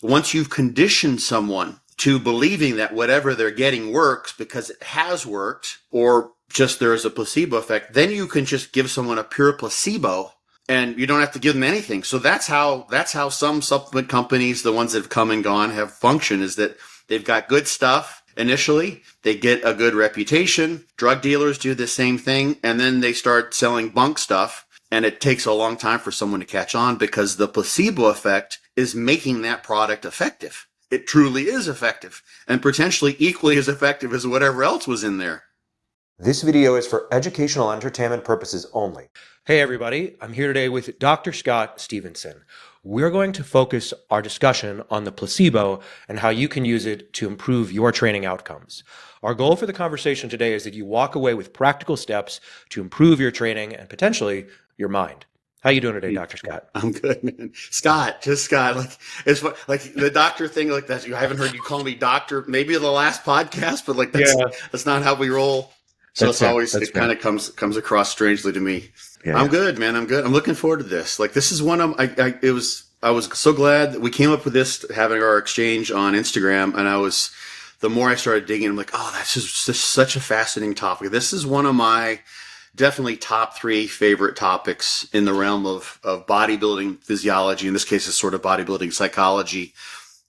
once you've conditioned someone to believing that whatever they're getting works because it has worked, or just there is a placebo effect, then you can just give someone a pure placebo and you don't have to give them anything. So that's how some supplement companies, the ones that have come and gone, have functioned, is that they've got good stuff initially, they get a good reputation. Drug dealers do the same thing, and then they start selling bunk stuff, and it takes a long time for someone to catch on because the placebo effect is making that product effective. It truly is effective, and potentially equally as effective as whatever else was in there. This video is for educational entertainment purposes only. Hey everybody, I'm here today with Dr. Scott Stevenson. We're going to focus our discussion on the placebo and how you can use it to improve your training outcomes. Our goal for the conversation today is that you walk away with practical steps to improve your training and potentially your mind. How you doing today, Dr. Scott? I'm good, man. Scott, just Scott. Like it's like the doctor thing, like that. I haven't heard you call me doctor. Maybe the last podcast, but like that's not how we roll. So it's always, it kind of comes across strangely to me. I'm good, man. I'm good. I'm looking forward to this. Like this is one of I was so glad that we came up with this, having our exchange on Instagram, and the more I started digging, I'm like, oh, that's just such a fascinating topic. This is one of my definitely top 3 favorite topics in the realm of bodybuilding physiology. In this case, it's sort of bodybuilding psychology,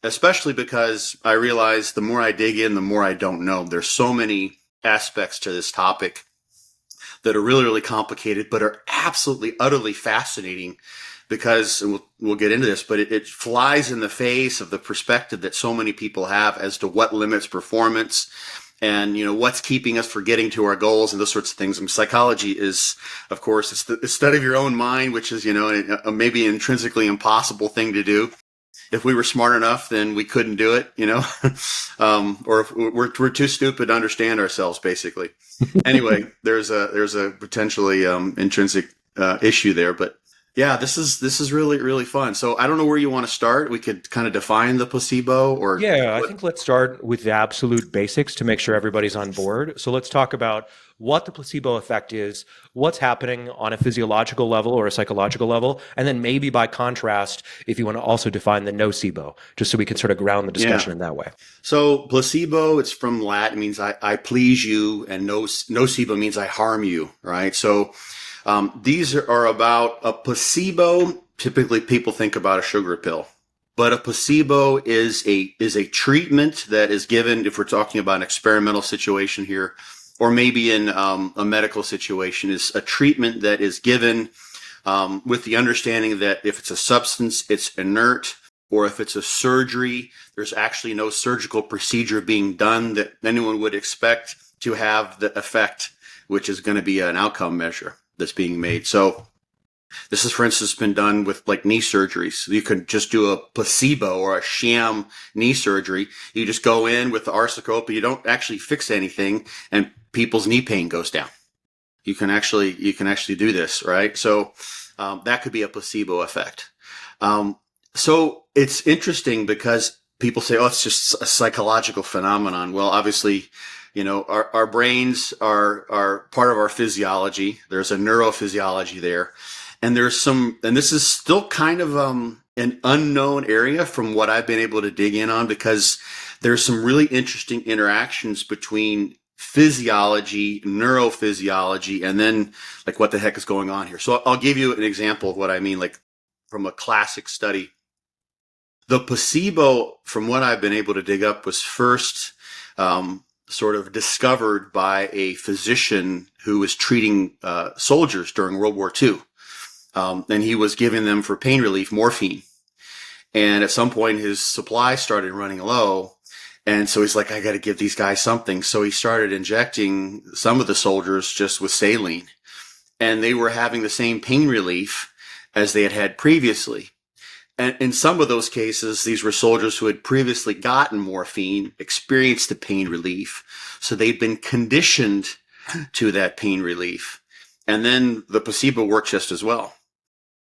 especially because I realize the more I dig in, the more I don't know. There's so many aspects to this topic that are really, really complicated, but are absolutely, utterly fascinating because, and we'll get into this, but it flies in the face of the perspective that so many people have as to what limits performance and, what's keeping us from getting to our goals and those sorts of things. And psychology is, of course, it's the study of your own mind, which is, maybe an intrinsically impossible thing to do. If we were smart enough, then we couldn't do it, or if we're too stupid to understand ourselves, basically. Anyway, there's a potentially intrinsic issue there, but yeah, this is really, really fun. So I don't know where you want to start. We could kind of define the placebo, or I think let's start with the absolute basics to make sure everybody's on board. So let's talk about what the placebo effect is, what's happening on a physiological level or a psychological level, and then maybe by contrast, if you want to also define the nocebo, just so we can sort of ground the discussion in that way. So placebo, it's from Latin, means I please you, and nocebo means I harm you, right? So these are about a placebo. Typically, people think about a sugar pill. But a placebo is a treatment that is given, if we're talking about an experimental situation here, or maybe in a medical situation, is a treatment that is given with the understanding that if it's a substance, it's inert, or if it's a surgery, there's actually no surgical procedure being done that anyone would expect to have the effect, which is going to be an outcome measure that's being made. So this is, for instance, been done with like knee surgeries. You can just do a placebo or a sham knee surgery. You just go in with the arthroscope, but you don't actually fix anything, and people's knee pain goes down. You can actually do this, right? So that could be a placebo effect. So it's interesting because people say, oh, it's just a psychological phenomenon. Well, obviously, our brains are part of our physiology. There's a neurophysiology there. And and this is still kind of an unknown area from what I've been able to dig in on, because there's some really interesting interactions between physiology, neurophysiology, and then like what the heck is going on here. So I'll give you an example of what I mean, like from a classic study. The placebo, from what I've been able to dig up, was first sort of discovered by a physician who was treating soldiers during World War II. And he was giving them, for pain relief, morphine. And at some point, his supply started running low. And so he's like, I got to give these guys something. So he started injecting some of the soldiers just with saline. And they were having the same pain relief as they had had previously. And in some of those cases, these were soldiers who had previously gotten morphine, experienced the pain relief. So they'd been conditioned to that pain relief. And then the placebo worked just as well.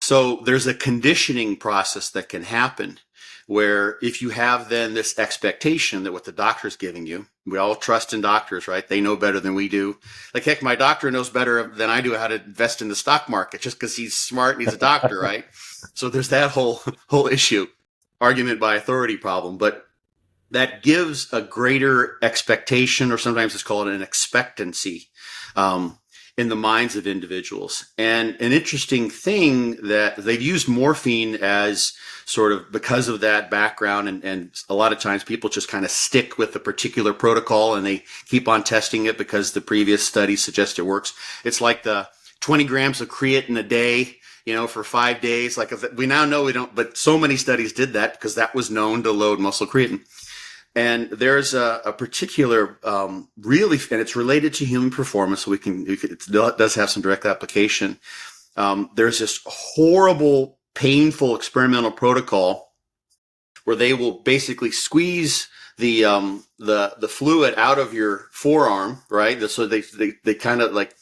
So there's a conditioning process that can happen where if you have then this expectation that what the doctor's giving you, we all trust in doctors, right? They know better than we do. Like, heck, my doctor knows better than I do how to invest in the stock market just because he's smart and he's a doctor, right? So there's that whole issue. argument by authority problem, but that gives a greater expectation, or sometimes it's called an expectancy, in the minds of individuals. And an interesting thing that they've used morphine as sort of because of that background, and a lot of times people just kind of stick with the particular protocol and they keep on testing it because the previous studies suggest it works. It's like the 20 grams of creatine a day, for 5 days. Like, we now know we don't, but so many studies did that because that was known to load muscle creatine. And there's a particular, really, and it's related to human performance. So it does have some direct application. There's this horrible, painful experimental protocol where they will basically squeeze the fluid out of your forearm, right? So they kind of like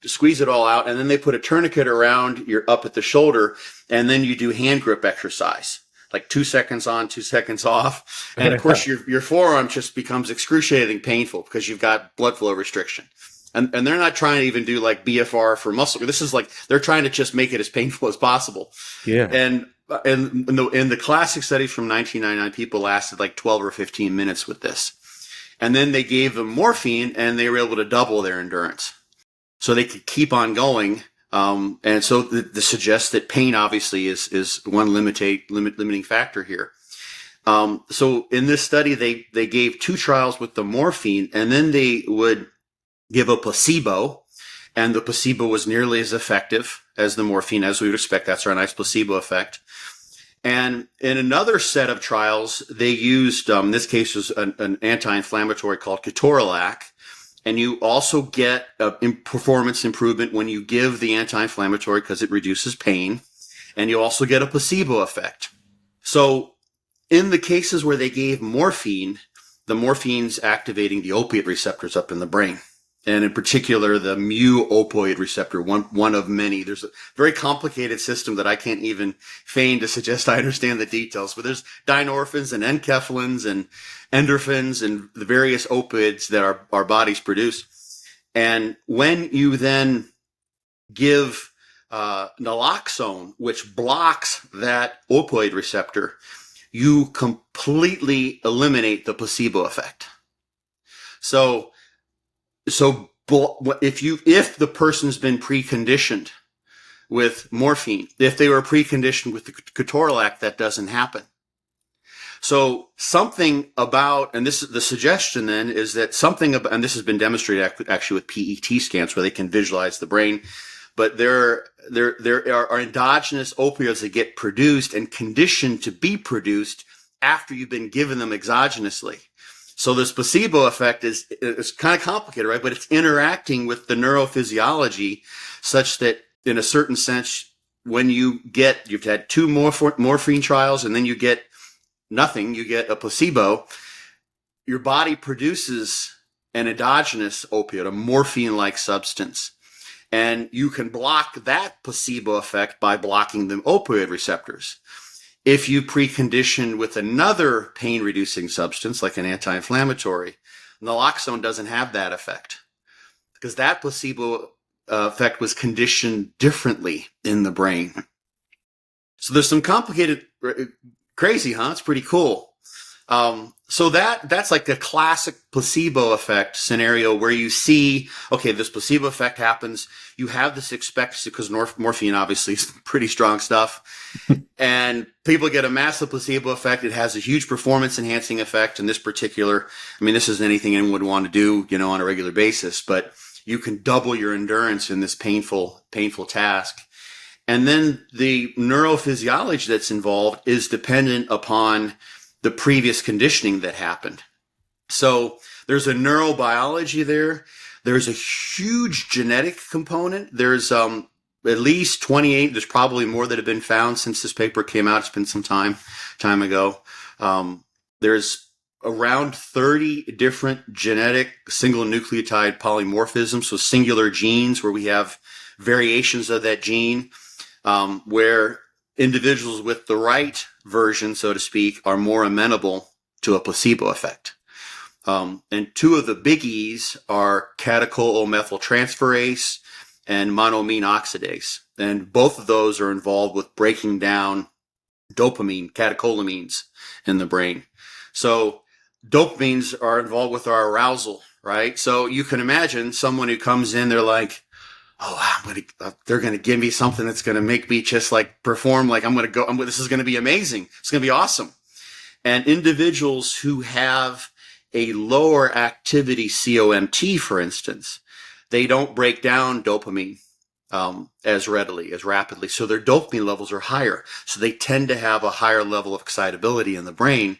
squeeze it all out, and then they put a tourniquet around your up at the shoulder, and then you do hand grip exercise. Like 2 seconds on, 2 seconds off. And of course your forearm just becomes excruciatingly painful because you've got blood flow restriction. And they're not trying to even do like BFR for muscle. This is like, they're trying to just make it as painful as possible. Yeah. And in the classic studies from 1999, people lasted like 12 or 15 minutes with this. And then they gave them morphine and they were able to double their endurance. So they could keep on going. And so this suggests that pain obviously is one limiting factor here. So in this study, they gave 2 trials with the morphine, and then they would give a placebo, and the placebo was nearly as effective as the morphine, as we would expect. That's our nice placebo effect. And in another set of trials, they used, in this case was an anti-inflammatory called ketorolac. And you also get a performance improvement when you give the anti-inflammatory because it reduces pain. And you also get a placebo effect. So in the cases where they gave morphine, the morphine's activating the opiate receptors up in the brain. And in particular, the mu-opioid receptor, one of many. There's a very complicated system that I can't even feign to suggest I understand the details. But there's dynorphins and enkephalins and endorphins and the various opioids that our bodies produce. And when you then give naloxone, which blocks that opioid receptor, you completely eliminate the placebo effect. So if the person's been preconditioned with morphine, if they were preconditioned with the ketorolac, that doesn't happen. So something about, and this is the suggestion then, is that something about, and this has been demonstrated actually with PET scans where they can visualize the brain, but there are endogenous opioids that get produced and conditioned to be produced after you've been given them exogenously. So this placebo effect is kind of complicated, right? But it's interacting with the neurophysiology such that in a certain sense, when you've had 2 morphine trials and then you get nothing, you get a placebo, your body produces an endogenous opioid, a morphine-like substance. And you can block that placebo effect by blocking the opioid receptors. If you precondition with another pain-reducing substance, like an anti-inflammatory, naloxone doesn't have that effect because that placebo effect was conditioned differently in the brain. So there's some complicated, crazy, huh? It's pretty cool. So that's like the classic placebo effect scenario where you see, okay, this placebo effect happens. You have this expectancy because morphine obviously is pretty strong stuff. And people get a massive placebo effect. It has a huge performance enhancing effect. In this particular, this isn't anything anyone would want to do, on a regular basis, but you can double your endurance in this painful task. And then the neurophysiology that's involved is dependent upon the previous conditioning that happened. So there's a neurobiology there. There's a huge genetic component. There's at least 28. There's probably more that have been found since this paper came out. It's been some time ago. There's around 30 different genetic single nucleotide polymorphisms, so singular genes where we have variations of that gene, where individuals with the right version, so to speak, are more amenable to a placebo effect. And 2 of the biggies are catechol-O-methyltransferase and monoamine oxidase. And both of those are involved with breaking down dopamine, catecholamines in the brain. So dopamines are involved with our arousal, right? So you can imagine someone who comes in, they're like, oh, they're going to give me something that's going to make me just like perform like this is going to be amazing. It's going to be awesome. And individuals who have a lower activity COMT, for instance, they don't break down dopamine as readily, as rapidly. So their dopamine levels are higher. So they tend to have a higher level of excitability in the brain,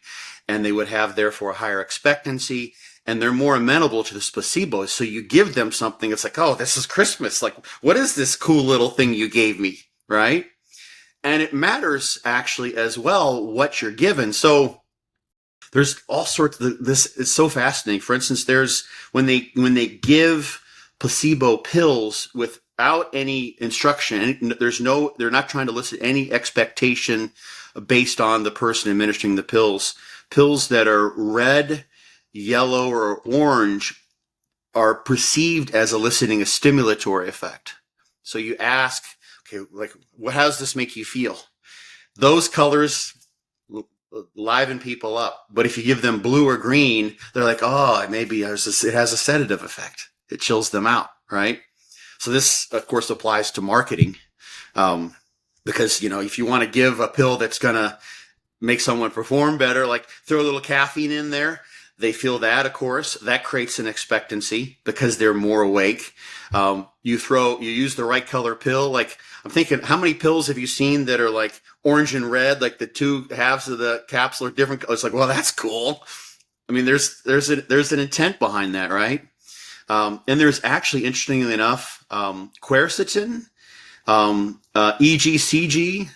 and they would have therefore a higher expectancy, and they're more amenable to this placebo. So you give them something, it's like, oh, this is Christmas. Like, what is this cool little thing you gave me, right? And it matters actually as well what you're given. So there's all sorts of this is so fascinating. For instance, there's when they give placebo pills without any instruction, they're not trying to elicit any expectation based on the person administering the pills. Pills that are red, yellow, or orange are perceived as eliciting a stimulatory effect. So you ask, okay, like, how does this make you feel? Those colors liven people up. But if you give them blue or green, they're like, oh, it has a sedative effect. It chills them out, right? So this, of course, applies to marketing. Because, if you want to give a pill that's going to make someone perform better, like throw a little caffeine in there, they feel that, of course. That creates an expectancy because they're more awake. You use the right color pill. Like, I'm thinking, how many pills have you seen that are like orange and red, like the two halves of the capsule are different? It's like, well, that's cool. I mean, there's an intent behind that, right? And there's actually, interestingly enough, quercetin, EGCG,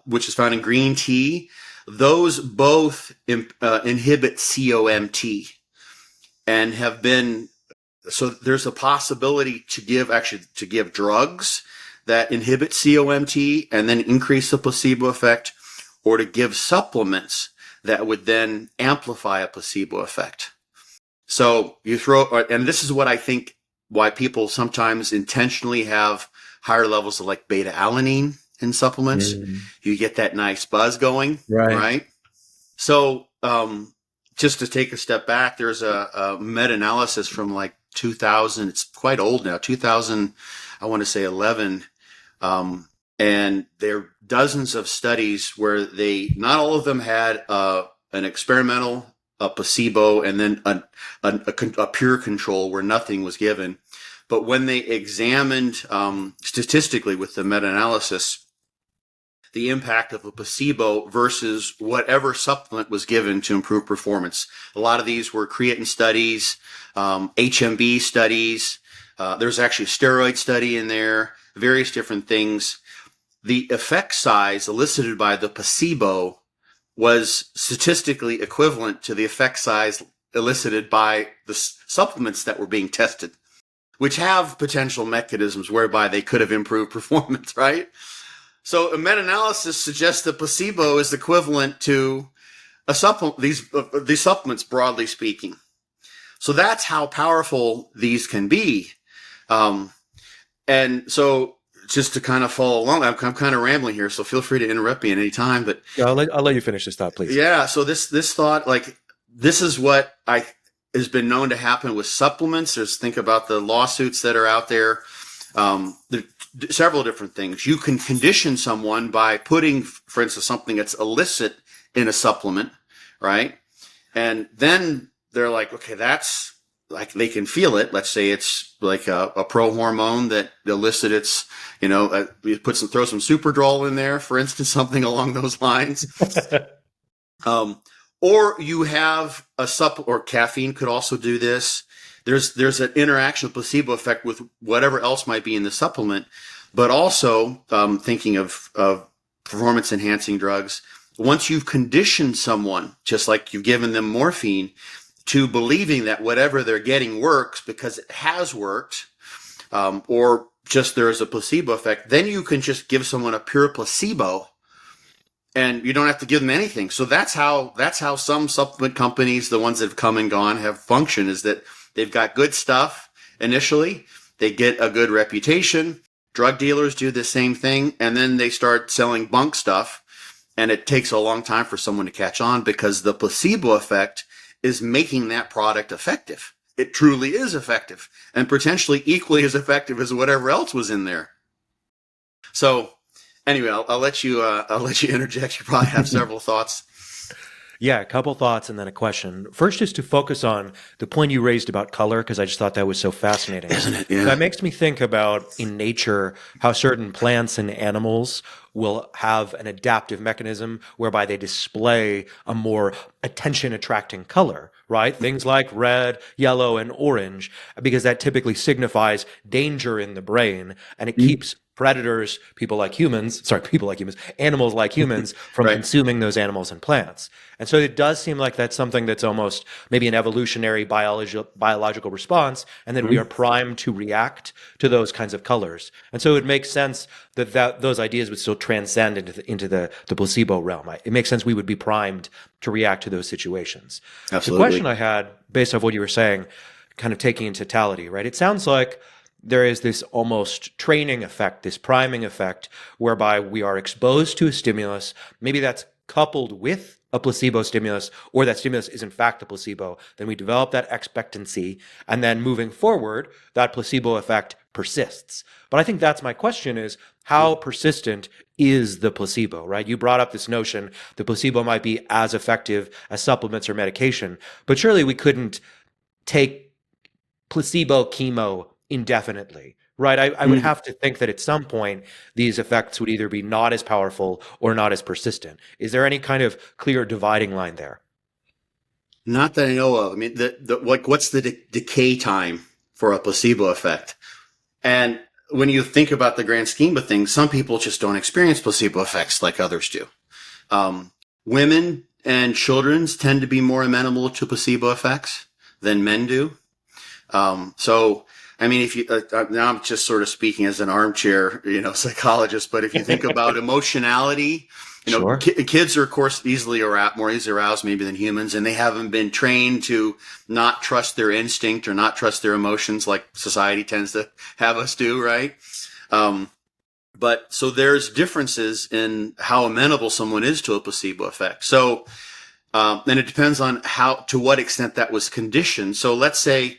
which is found in green tea. Those both inhibit COMT and have been, so there's a possibility to give drugs that inhibit COMT and then increase the placebo effect, or to give supplements that would then amplify a placebo effect. So and this is what I think why people sometimes intentionally have higher levels of like beta alanine in supplements. You get that nice buzz going, right? So, just to take a step back, there's a meta-analysis from like 2000. It's quite old now, 2000, I want to say 11. And there are dozens of studies where not all of them had an experimental, a placebo, and then a pure control where nothing was given. But when they examined statistically with the meta-analysis, the impact of a placebo versus whatever supplement was given to improve performance. A lot of these were creatine studies, HMB studies. There's actually a steroid study in there, various different things. The effect size elicited by the placebo was statistically equivalent to the effect size elicited by the supplements that were being tested, which have potential mechanisms whereby they could have improved performance, right? So a meta-analysis suggests that placebo is equivalent to a supplement, these supplements, broadly speaking. So that's how powerful these can be. And so just to kind of follow along, I'm kind of rambling here, so feel free to interrupt me at any time. But yeah, I'll let you finish this thought, please. Yeah. So this thought, like, this is what has been known to happen with supplements. Think about the lawsuits that are out there. There several different things. You can condition someone by putting, for instance, something that's illicit in a supplement, right? And then they're like, okay, that's like, they can feel it. Let's say it's like a pro-hormone that elicits, you throw some Superdrol in there, for instance, something along those lines. Or you have or caffeine could also do this. There's an interaction of placebo effect with whatever else might be in the supplement, but also thinking of performance enhancing drugs. Once you've conditioned someone, just like you've given them morphine, to believing that whatever they're getting works because it has worked, or just there is a placebo effect, then you can just give someone a pure placebo and you don't have to give them anything. So that's how some supplement companies, the ones that have come and gone, have functioned, is that they've got good stuff initially. They get a good reputation. Drug dealers do the same thing, and then they start selling bunk stuff, and it takes a long time for someone to catch on because the placebo effect is making that product effective. It truly is effective and potentially equally as effective as whatever else was in there. So anyway, I'll let you interject. You probably have several thoughts. Yeah, a couple thoughts and then a question. First is to focus on the point you raised about color, because I just thought that was so fascinating. Isn't it? Yeah. That makes me think about in nature how certain plants and animals will have an adaptive mechanism whereby they display a more attention attracting color, right? Things like red, yellow, and orange, because that typically signifies danger in the brain and it keeps predators, animals like humans from Right. consuming those animals and plants. And so it does seem like that's something that's almost maybe an evolutionary biological response, and then we are primed to react to those kinds of colors. And so it makes sense that those ideas would still transcend into the placebo realm. It makes sense we would be primed to react to those situations. Absolutely. The question I had, based off what you were saying, kind of taking in totality, right? It sounds like there is this almost training effect, this priming effect, whereby we are exposed to a stimulus. Maybe that's coupled with a placebo stimulus, or that stimulus is in fact a placebo. Then we develop that expectancy, and then moving forward, that placebo effect persists. But I think that's my question is, how persistent is the placebo, right? You brought up this notion the placebo might be as effective as supplements or medication, but surely we couldn't take placebo chemo indefinitely, right? I would have to think that at some point these effects would either be not as powerful or not as persistent. Is there any kind of clear dividing line there? Not that I know of. I mean, what's the decay time for a placebo effect? And when you think about the grand scheme of things, some people just don't experience placebo effects like others do. Women and children tend to be more amenable to placebo effects than men do. So, I mean, if you now I'm just sort of speaking as an armchair, psychologist, but if you think about emotionality, Sure. kids are of course more easily aroused maybe than humans, and they haven't been trained to not trust their instinct or not trust their emotions like society tends to have us do, right? But so there's differences in how amenable someone is to a placebo effect. So, and it depends on to what extent that was conditioned. So let's say,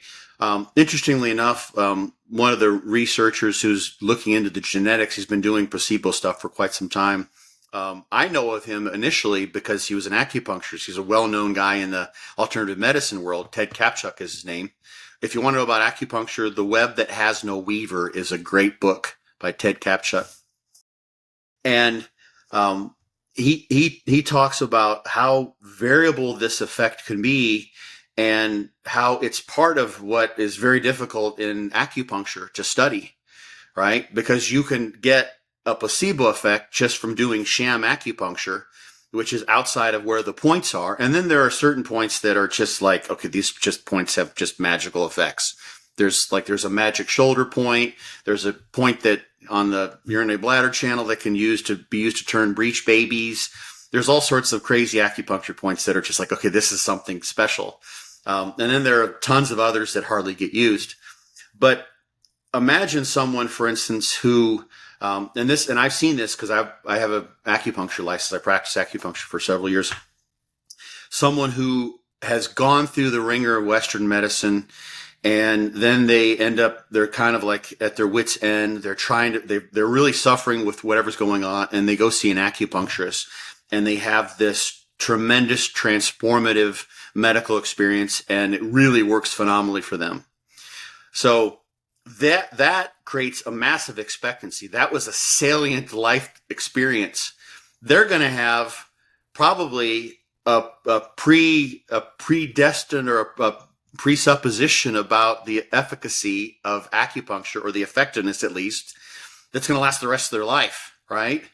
interestingly enough, one of the researchers who's looking into the genetics, he's been doing placebo stuff for quite some time. I know of him initially because he was an acupuncturist. He's a well-known guy in the alternative medicine world. Ted Kapchuk is his name. If you want to know about acupuncture, The Web That Has No Weaver is a great book by Ted Kapchuk. And he talks about how variable this effect can be and how it's part of what is very difficult in acupuncture to study, right? Because you can get a placebo effect just from doing sham acupuncture, which is outside of where the points are. And then there are certain points that are just like, okay, these just points have just magical effects. There's a magic shoulder point. There's a point that on the urinary bladder channel that can be used to turn breech babies. There's all sorts of crazy acupuncture points that are just like, okay, this is something special. And then there are tons of others that hardly get used. But imagine someone, for instance, who, and I've seen this because I have an acupuncture license. I practiced acupuncture for several years. Someone who has gone through the ringer of Western medicine, and then they're kind of like at their wit's end. They're really suffering with whatever's going on, and they go see an acupuncturist, and they have this tremendous transformative medical experience, and it really works phenomenally for them. So that creates a massive expectancy. That was a salient life experience. They're going to have probably a predestined or a presupposition about the efficacy of acupuncture, or the effectiveness at least, that's going to last the rest of their life, right?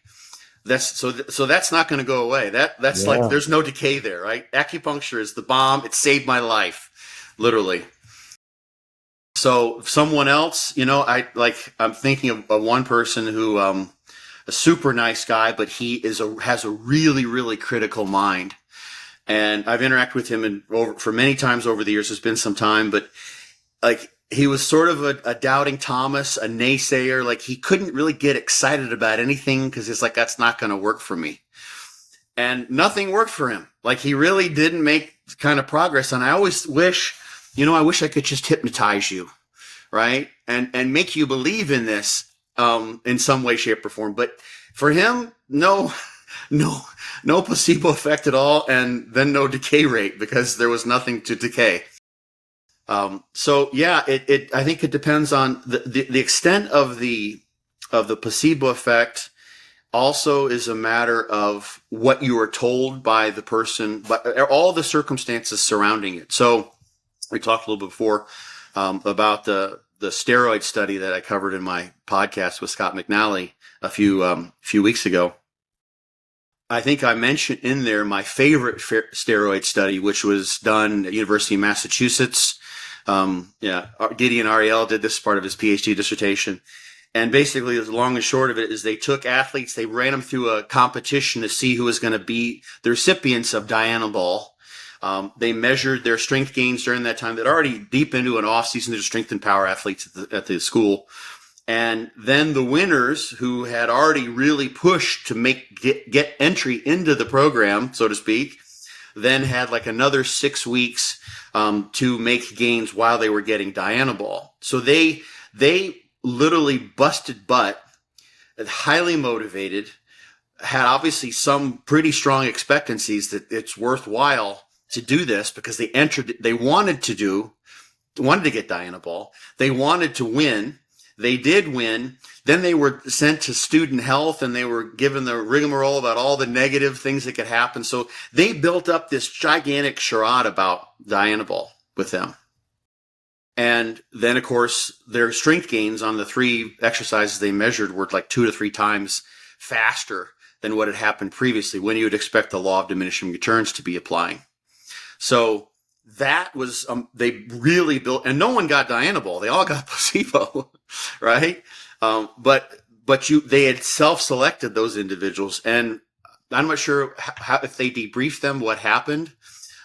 So that's not going to go away. That's like, there's no decay there, right? Acupuncture is the bomb. It saved my life, literally. So someone else, I'm thinking of one person who, a super nice guy, but he has a really, really critical mind. And I've interacted with him for many times over the years. It's been some time, but like he was sort of a doubting Thomas, a naysayer. Like he couldn't really get excited about anything because he's like, that's not going to work for me. And nothing worked for him. Like he really didn't make kind of progress. And I always wish, I wish I could just hypnotize you, right? And make you believe in this in some way, shape, or form. But for him, no placebo effect at all, and then no decay rate because there was nothing to decay. So yeah, I think it depends on the extent of the placebo effect. Also is a matter of what you are told by the person, but all the circumstances surrounding it. So we talked a little bit before about the steroid study that I covered in my podcast with Scott McNally a few weeks ago. I think I mentioned in there my favorite steroid study, which was done at University of Massachusetts. Gideon Ariel did this as part of his PhD dissertation. And basically, the long and short of it is they took athletes, they ran them through a competition to see who was going to be the recipients of Dianabol. They measured their strength gains during that time. They're already deep into an off season. They're strength and power athletes at the school. And then the winners who had already really pushed to get entry into the program, so to speak, then had like another 6 weeks to make gains while they were getting Dianabol. So they literally busted butt, highly motivated, had obviously some pretty strong expectancies that it's worthwhile to do this because they wanted to get Dianabol. They wanted to win. They did win. Then they were sent to student health and they were given the rigmarole about all the negative things that could happen. So they built up this gigantic charade about Dianabol with them. And then, of course, their strength gains on the 3 exercises they measured were like 2 to 3 times faster than what had happened previously when you would expect the law of diminishing returns to be applying. So that was, they really built, and no one got Dianabol. They all got placebo, right? But they had self-selected those individuals, and I'm not sure if they debriefed them what happened.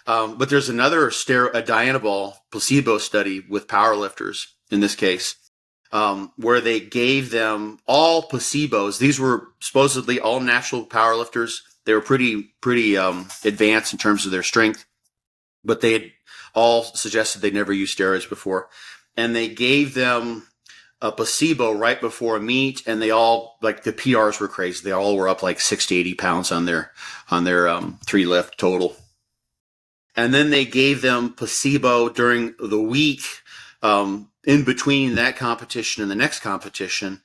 But there's another a Dianabol placebo study with powerlifters in this case, where they gave them all placebos. These were supposedly all natural powerlifters. They were pretty advanced in terms of their strength, but they had all suggested they'd never used steroids before. And they gave them a placebo right before a meet, and they all, like, the PRs were crazy. They all were up like 60, 80 pounds on their 3 lift total. And then they gave them placebo during the week in between that competition and the next competition.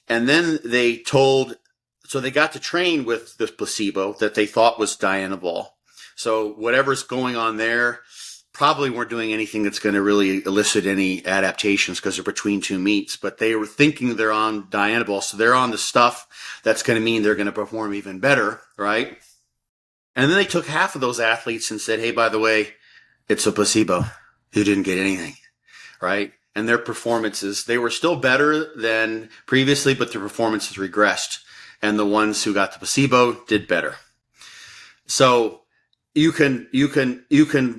And then so they got to train with the placebo that they thought was Dianabol. So whatever's going on there probably weren't doing anything that's going to really elicit any adaptations because they're between 2 meets. But they were thinking they're on Dianabol, so they're on the stuff that's going to mean they're going to perform even better, right? And then they took half of those athletes and said, hey, by the way, it's a placebo. You didn't get anything, right? And their performances, they were still better than previously, but their performances regressed. And the ones who got the placebo did better. So you can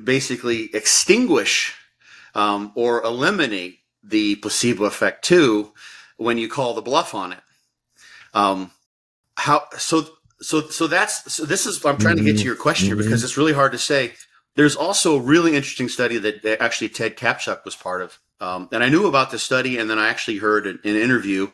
basically extinguish or eliminate the placebo effect too when you call the bluff on it. I'm trying to get to your question here because it's really hard to say. There's also a really interesting study that actually Ted Kapchuk was part of. And I knew about this study, and then I actually heard an interview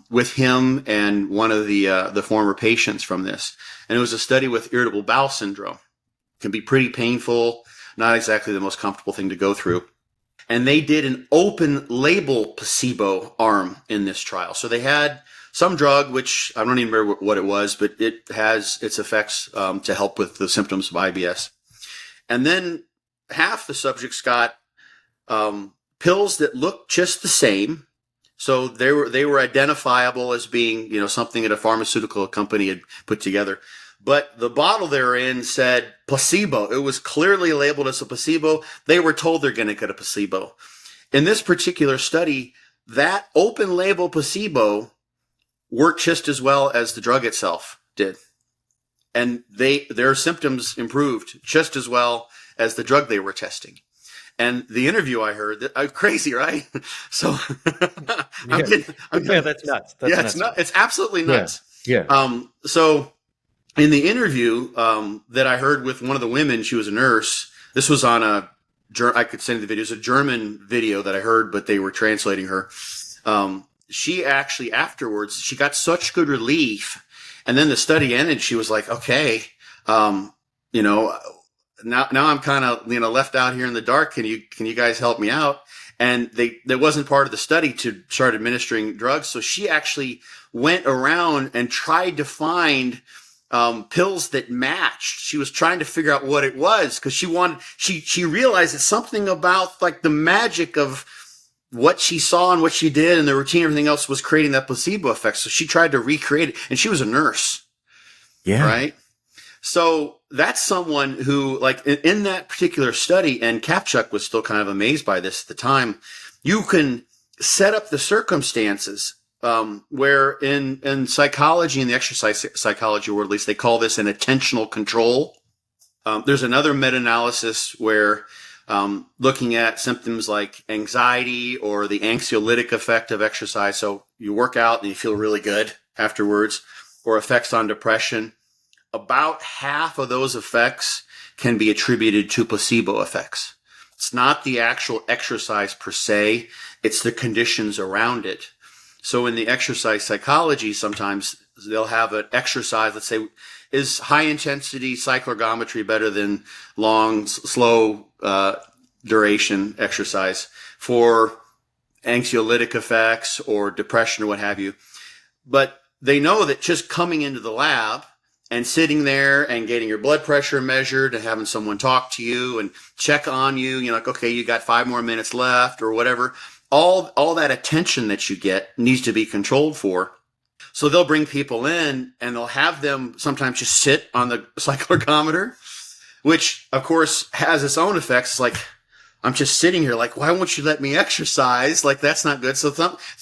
with him and one of the former patients from this. And it was a study with irritable bowel syndrome. It can be pretty painful, not exactly the most comfortable thing to go through. And they did an open label placebo arm in this trial. So they had some drug, which I don't even remember what it was, but it has its effects to help with the symptoms of IBS. And then half the subjects got pills that looked just the same. So they were identifiable as being, something that a pharmaceutical company had put together. But the bottle they were in said placebo. It was clearly labeled as a placebo. They were told they're going to get a placebo. In this particular study, that open label placebo worked just as well as the drug itself did. And their symptoms improved just as well as the drug they were testing. And the interview I heard, crazy, right? So Yeah. Yeah, that's nuts. That's yeah, nuts. it's absolutely Yeah. nuts. Yeah. So in the interview that I heard with one of the women, she was a nurse. This was on I could send you the video. It was a German video that I heard, but they were translating her. She actually afterwards, she got such good relief. And then the study ended. She was like, okay, you know, now I'm kind of, left out here in the dark. Can you guys help me out? And that wasn't part of the study to start administering drugs. So she actually went around and tried to find pills that matched. She was trying to figure out what it was because she realized that something about like the magic of what she saw and what she did and the routine, everything else was creating that placebo effect. So she tried to recreate it, and she was a nurse. Yeah. Right. So that's someone who, like in that particular study, and Kapchuk was still kind of amazed by this at the time, you can set up the circumstances where in psychology, in the exercise psychology world, at least, they call this an attentional control. There's another meta-analysis where looking at symptoms like anxiety or the anxiolytic effect of exercise. So you work out and you feel really good afterwards, or effects on depression. About half of those effects can be attributed to placebo effects. It's not the actual exercise per se, it's the conditions around it. So in the exercise psychology, sometimes they'll have an exercise, let's say, is high intensity cycloergometry better than long, slow duration exercise for anxiolytic effects or depression or what have you? But they know that just coming into the lab and sitting there and getting your blood pressure measured and having someone talk to you and check on you, like, okay, you got 5 more minutes left or whatever. All that attention that you get needs to be controlled for. So they'll bring people in and they'll have them sometimes just sit on the cycloergometer, which of course has its own effects. It's like, I'm just sitting here like, why won't you let me exercise? Like, that's not good. So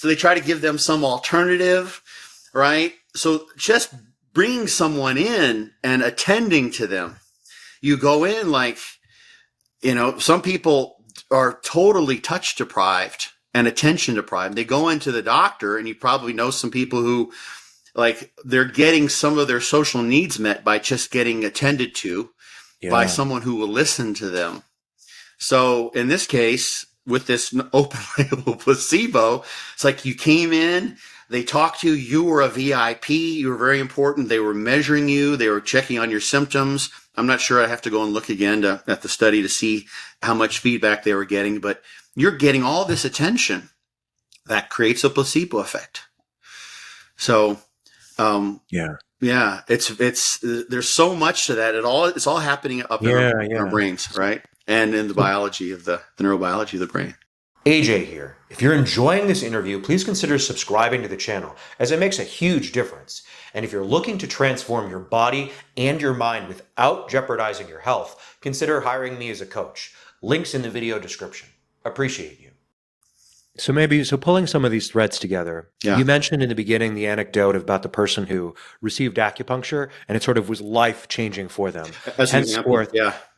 they try to give them some alternative, right? So just bringing someone in and attending to them. You go in like, some people are totally touch deprived and attention deprived. They go into the doctor, and you probably know some people who, like, they're getting some of their social needs met by just getting attended to by someone who will listen to them. So in this case, with this open label placebo, it's like you came in, they talked to you, you were a VIP, you were very important, they were measuring you, they were checking on your symptoms. I'm not sure, I have to go and look again at the study to see how much feedback they were getting, but you're getting all this attention that creates a placebo effect. So, it's there's so much to that. It's all happening up in our brains, right? And in the biology of the neurobiology of the brain. AJ here. If you're enjoying this interview, please consider subscribing to the channel, as it makes a huge difference. And if you're looking to transform your body and your mind without jeopardizing your health, consider hiring me as a coach. Links in the video description. Appreciate you. So pulling some of these threads together, you mentioned in the beginning the anecdote about the person who received acupuncture and it sort of was life-changing for them. As an example,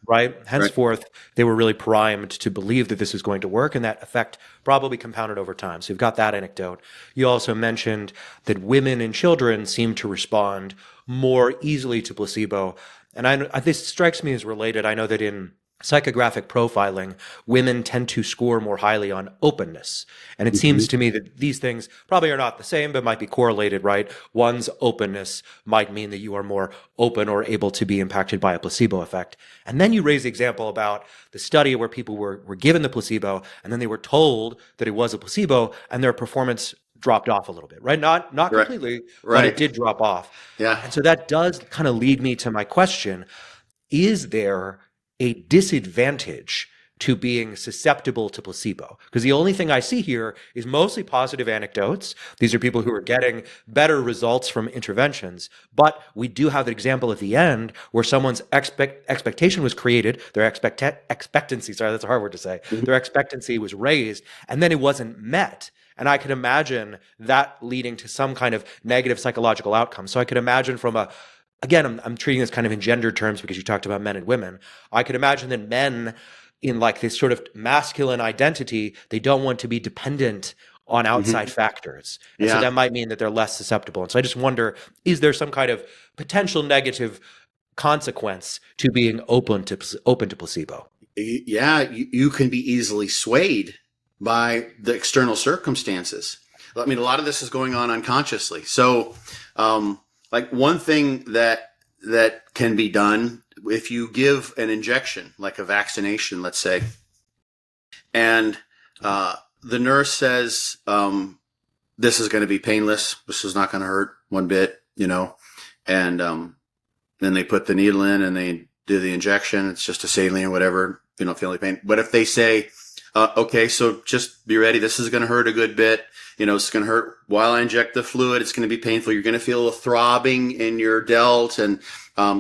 right? Henceforth, they were really primed to believe that this was going to work, and that effect probably compounded over time. So you've got that anecdote. You also mentioned that women and children seem to respond more easily to placebo. And this strikes me as related. I know that in psychographic profiling, women tend to score more highly on openness. And it seems to me that these things probably are not the same, but might be correlated, right? One's openness might mean that you are more open or able to be impacted by a placebo effect. And then you raise the example about the study where people were given the placebo, and then they were told that it was a placebo, and their performance dropped off a little bit, right? Not completely, but it did drop off. Yeah. And so that does kind of lead me to my question. Is there a disadvantage to being susceptible to placebo? Because the only thing I see here is mostly positive anecdotes. These are people who are getting better results from interventions. But we do have the example at the end where someone's expectation was created, their expectancy, sorry, that's a hard word to say, their expectancy was raised, and then it wasn't met. And I could imagine that leading to some kind of negative psychological outcome. So I could imagine again, I'm treating this kind of in gender terms because you talked about men and women. I could imagine that men in like this sort of masculine identity, they don't want to be dependent on outside factors. And so Yeah. that might mean that they're less susceptible. And so I just wonder, is there some kind of potential negative consequence to being open to placebo? Yeah, you can be easily swayed by the external circumstances. I mean, a lot of this is going on unconsciously. So, like one thing that can be done if you give an injection, like a vaccination, let's say, and the nurse says, "This is going to be painless. This is not going to hurt one bit," and then they put the needle in and they do the injection. It's just a saline or whatever, feel any pain. But if they say, okay, so just be ready. This is going to hurt a good bit. It's going to hurt while I inject the fluid. It's going to be painful. You're going to feel a throbbing in your delt, and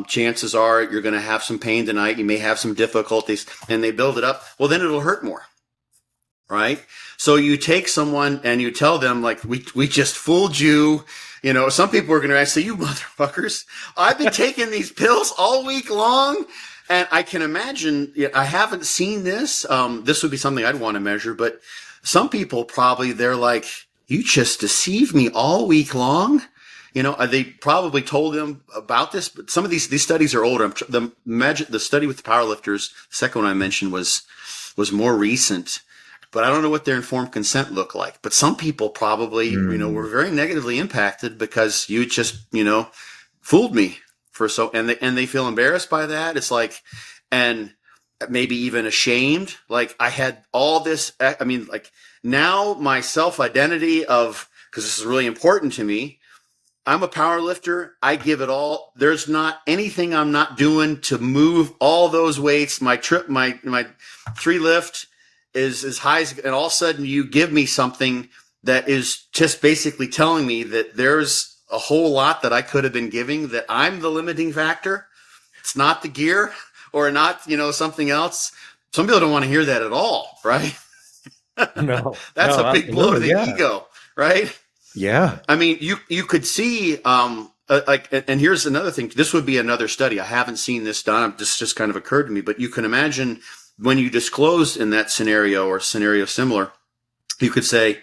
chances are you're going to have some pain tonight. You may have some difficulties, and they build it up. Well, then it'll hurt more, right? So you take someone and you tell them, like, we just fooled you. Some people are going to say, "You motherfuckers, I've been taking these pills all week long." And I can imagine, I haven't seen this. This would be something I'd want to measure, but some people probably, they're like, "You just deceived me all week long." They probably told them about this, but some of these studies are older. The study with the powerlifters, the second one I mentioned was more recent. But I don't know what their informed consent looked like. But some people probably, were very negatively impacted because you just, fooled me and they feel embarrassed by that. It's like, and maybe even ashamed. Like I had all this, like now my self-identity because this is really important to me. I'm a power lifter. I give it all. There's not anything I'm not doing to move all those weights. My 3 lift is as high as, and all of a sudden you give me something that is just basically telling me that there's a whole lot that I could have been giving, that I'm the limiting factor. It's not the gear or not, something else. Some people don't want to hear that at all, right? No, That's no, a big blow to the yeah. ego, right? Yeah. I mean, you could see, and here's another thing. This would be another study. I haven't seen this done. This just kind of occurred to me, but you can imagine when you disclose in that scenario or scenario similar, you could say,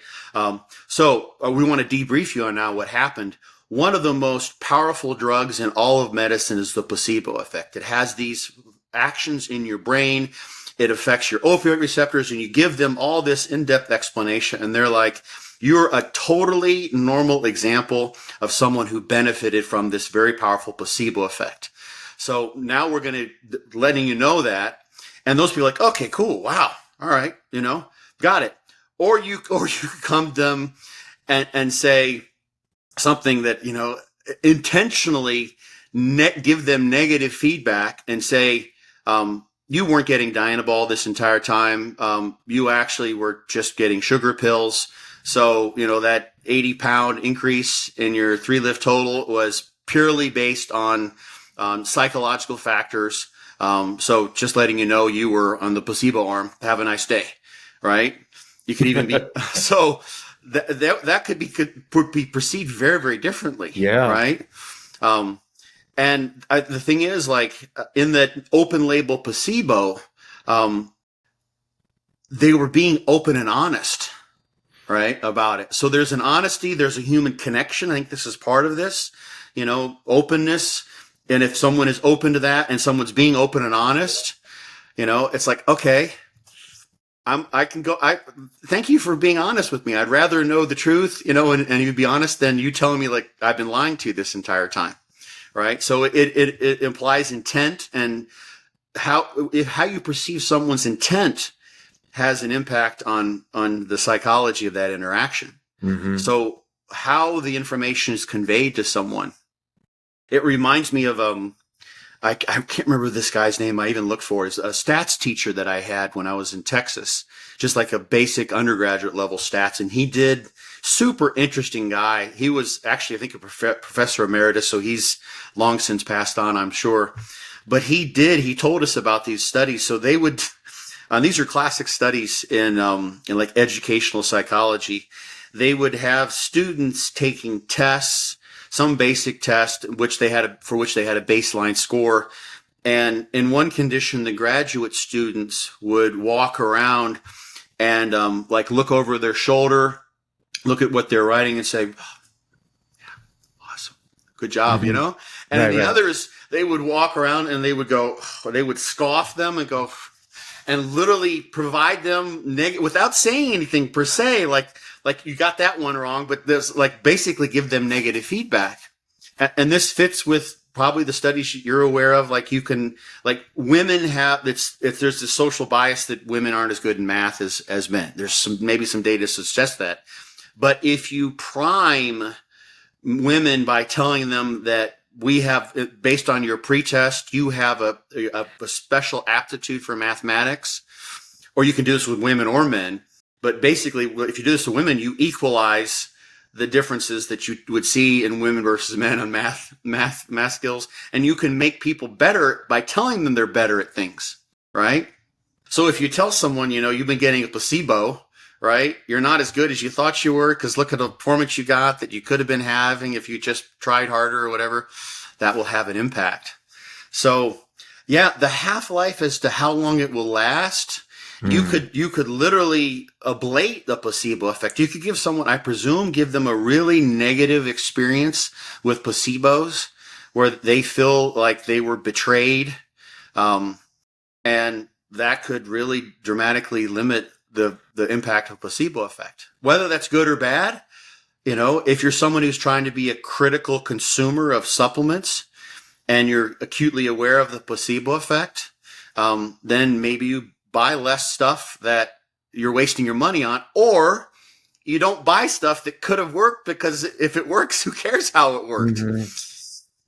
so we want to debrief you on now what happened. One of the most powerful drugs in all of medicine is the placebo effect. It has these actions in your brain. It affects your opioid receptors, and you give them all this in-depth explanation. And they're like, you're a totally normal example of someone who benefited from this very powerful placebo effect. So now we're going to letting you know that. And those people are like, okay, cool. Wow. All right. Got it. Or you come to them and say something that, intentionally give them negative feedback and say, you weren't getting Dianabol this entire time. You actually were just getting sugar pills. So, that 80-pound increase in your 3 lift total was purely based on psychological factors. So just letting you know you were on the placebo arm. Have a nice day, right? You could even be so that could be perceived very, very differently. Yeah. Right. The thing is, like in that open label placebo, they were being open and honest, right, about it. So there's an honesty, there's a human connection. I think this is part of this, openness. And if someone is open to that and someone's being open and honest, it's like, okay, I can go. Thank you for being honest with me. I'd rather know the truth, and you'd be honest than you telling me like I've been lying to you this entire time. Right. So it implies intent, and how you perceive someone's intent has an impact on the psychology of that interaction. Mm-hmm. So how the information is conveyed to someone. It reminds me of I can't remember this guy's name. I even looked for it. It's a stats teacher that I had when I was in Texas, just like a basic undergraduate level stats. And he did super interesting guy. He was actually, I think, a professor emeritus. So he's long since passed on, I'm sure. But he told us about these studies. So they would, these are classic studies in like educational psychology. They would have students taking tests, some basic test, for which they had a baseline score. And in one condition, the graduate students would walk around and like look over their shoulder, look at what they're writing and say, awesome, good job, Mm-hmm. And Right, then the right. others, they would walk around and they would go, they would scoff them and go, and literally provide them without saying anything per se, like you got that one wrong, but there's like basically give them negative feedback. And this fits with probably the studies you're aware of. Like you can, like women have, there's this social bias that women aren't as good in math as men. There's maybe some data to suggest that. But if you prime women by telling them that we have, based on your pretest, you have a special aptitude for mathematics, or you can do this with women or men. But basically, if you do this to women, you equalize the differences that you would see in women versus men on math skills. And you can make people better by telling them they're better at things, right? So if you tell someone, you've been getting a placebo, right? You're not as good as you thought you were because look at the performance you got that you could have been having if you just tried harder or whatever. That will have an impact. So yeah, the half-life as to how long it will last, you could literally ablate the placebo effect. You could give someone, I presume, give them a really negative experience with placebos where they feel like they were betrayed. And that could really dramatically limit the impact of placebo effect. Whether that's good or bad, if you're someone who's trying to be a critical consumer of supplements and you're acutely aware of the placebo effect, then maybe you buy less stuff that you're wasting your money on, or you don't buy stuff that could have worked because if it works, who cares how it worked? Mm-hmm.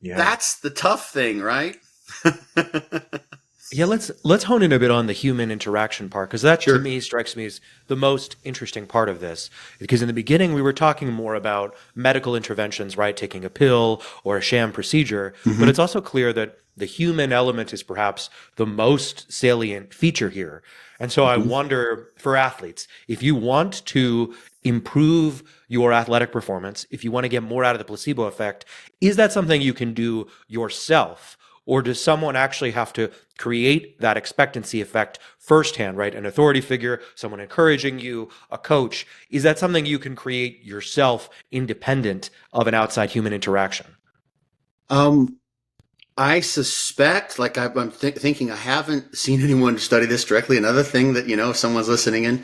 Yeah. That's the tough thing, right? Yeah, let's hone in a bit on the human interaction part, because that to Sure. me strikes me as the most interesting part of this. Because in the beginning we were talking more about medical interventions, right? Taking a pill or a sham procedure, but it's also clear that the human element is perhaps the most salient feature here. And so I wonder for athletes, if you want to improve your athletic performance, if you want to get more out of the placebo effect, is that something you can do yourself? Or does someone actually have to create that expectancy effect firsthand, right? An authority figure, someone encouraging you, a coach. Is that something you can create yourself independent of an outside human interaction? I suspect, like I'm thinking, I haven't seen anyone study this directly. Another thing that, if someone's listening in,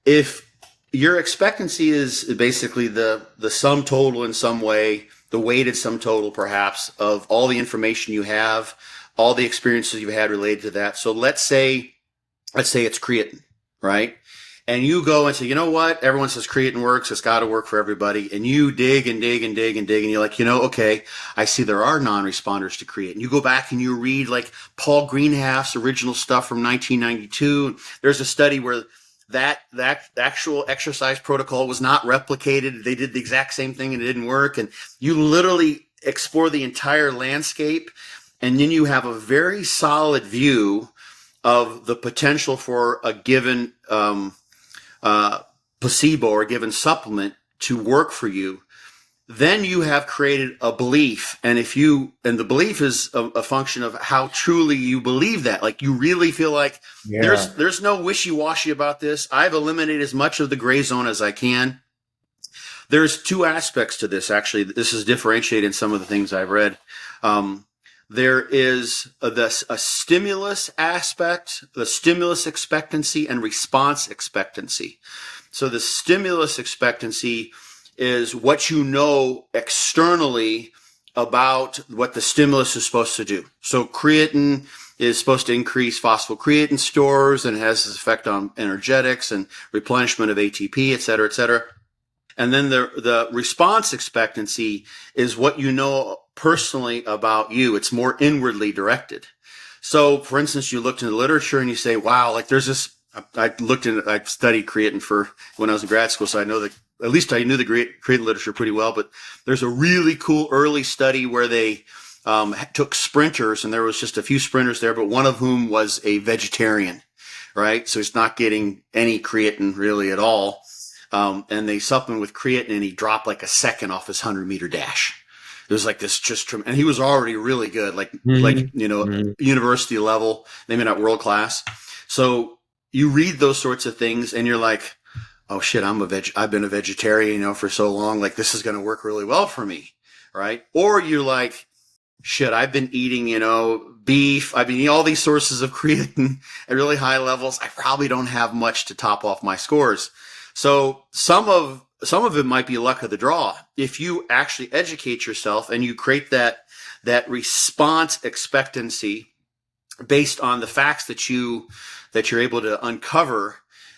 if your expectancy is basically the sum total in some way, the weighted sum total perhaps of all the information you have, all the experiences you've had related to that. So let's say it's creatine, right? And you go and say, you know what? Everyone says creatine works. It's got to work for everybody. And you dig and dig and dig and dig. And you're like, okay, I see there are non-responders to creatine. You go back and you read like Paul Greenhalgh's original stuff from 1992. There's a study where that actual exercise protocol was not replicated. They did the exact same thing and it didn't work. And you literally explore the entire landscape. And then you have a very solid view of the potential for a given placebo or a given supplement to work for you. Then you have created a belief, and the belief is a function of how truly you believe that. Like you really feel like there's no wishy-washy about this. I've eliminated as much of the gray zone as I can. There's two aspects to this. Actually, this is differentiated in some of the things I've read. There is a stimulus aspect, the stimulus expectancy, and response expectancy. So the stimulus expectancy is what you know externally about what the stimulus is supposed to do. So creatine is supposed to increase phosphocreatine stores and has this effect on energetics and replenishment of ATP, et cetera, et cetera. And then the response expectancy is what you know personally about you. It's more inwardly directed. So, for instance, you looked in the literature and you say, wow, like there's this, I studied creatine for when I was in grad school, so I know that at least I knew the creatine literature pretty well, but there's a really cool early study where they took sprinters, and there was just a few sprinters there, but one of whom was a vegetarian, right? So he's not getting any creatine really at all. And they supplement with creatine and he dropped like a second off his 100-meter dash. It was like this and he was already really good, Mm-hmm. university level, maybe not world class. So you read those sorts of things and you're like, oh shit, I've been a vegetarian, for so long. Like this is going to work really well for me. Right. Or you're like, shit, I've been eating, beef. I've been eating all these sources of creatine at really high levels. I probably don't have much to top off my scores. So some of it might be luck of the draw. If you actually educate yourself and you create that response expectancy based on the facts that you're able to uncover,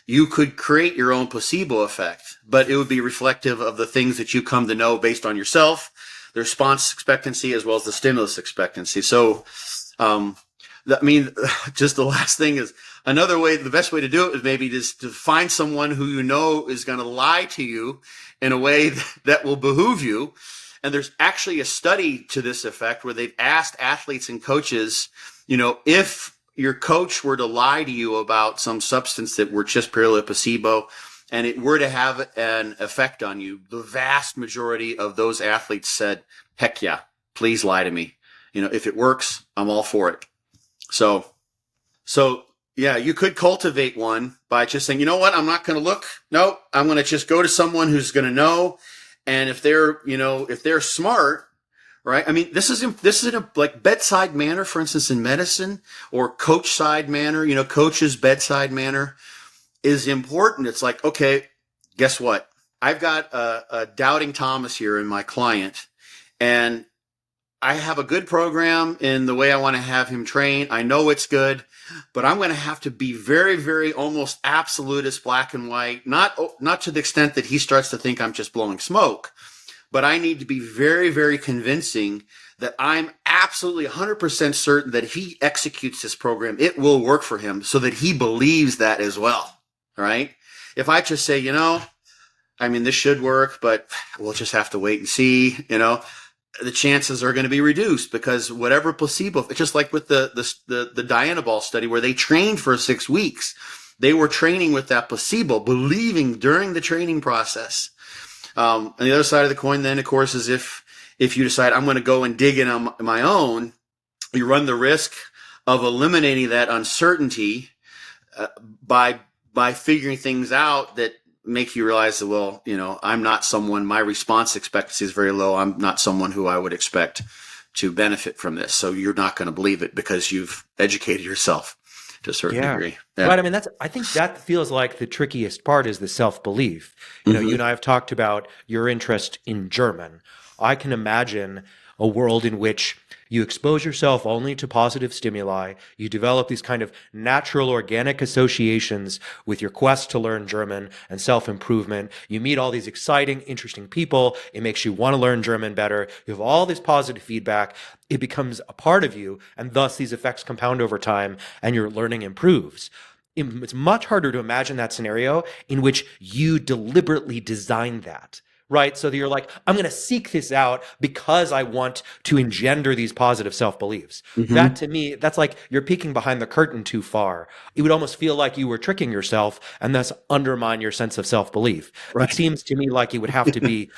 you could create your own placebo effect, but it would be reflective of the things that you come to know based on yourself, the response expectancy, as well as the stimulus expectancy. So, just the last thing is another way. The best way to do it is maybe just to find someone who is going to lie to you in a way that will behoove you. And there's actually a study to this effect where they've asked athletes and coaches, if your coach were to lie to you about some substance that were just purely placebo and it were to have an effect on you, the vast majority of those athletes said, heck yeah, please lie to me. If it works, I'm all for it. So yeah, you could cultivate one by just saying, you know what, I'm not going to look. No, I'm going to just go to someone who's going to know. And if they're smart, right? I mean, this is in a like bedside manner, for instance, in medicine, or coach side manner, coach's bedside manner is important. It's like, okay, guess what? I've got a doubting Thomas here in my client, and I have a good program in the way I want to have him train. I know it's good, but I'm going to have to be very, very almost absolutist, black and white, not to the extent that he starts to think I'm just blowing smoke, but I need to be very, very convincing that I'm absolutely 100% certain that if he executes this program, it will work for him, so that he believes that as well. Right? If I just say, this should work, but we'll just have to wait and see, the chances are going to be reduced, because whatever placebo, it's just like with the Dianabol study where they trained for 6 weeks. They were training with that placebo, believing during the training process. And the other side of the coin then, of course, is if you decide I'm going to go and dig in on my own, you run the risk of eliminating that uncertainty by figuring things out that make you realize that, well, I'm not someone, my response expectancy is very low. I'm not someone who I would expect to benefit from this. So you're not going to believe it because you've educated yourself to a certain degree. Yeah. Right. I mean, I think that feels like the trickiest part is the self-belief. You and I have talked about your interest in German. I can imagine a world in which you expose yourself only to positive stimuli. You develop these kind of natural, organic associations with your quest to learn German and self-improvement. You meet all these exciting, interesting people. It makes you want to learn German better. You have all this positive feedback. It becomes a part of you, and thus these effects compound over time, and your learning improves. It's much harder to imagine that scenario in which you deliberately design that. Right. So that you're like, I'm going to seek this out because I want to engender these positive self-beliefs. That to me, that's like you're peeking behind the curtain too far. It would almost feel like you were tricking yourself and thus undermine your sense of self-belief. Right. It seems to me like it would have to be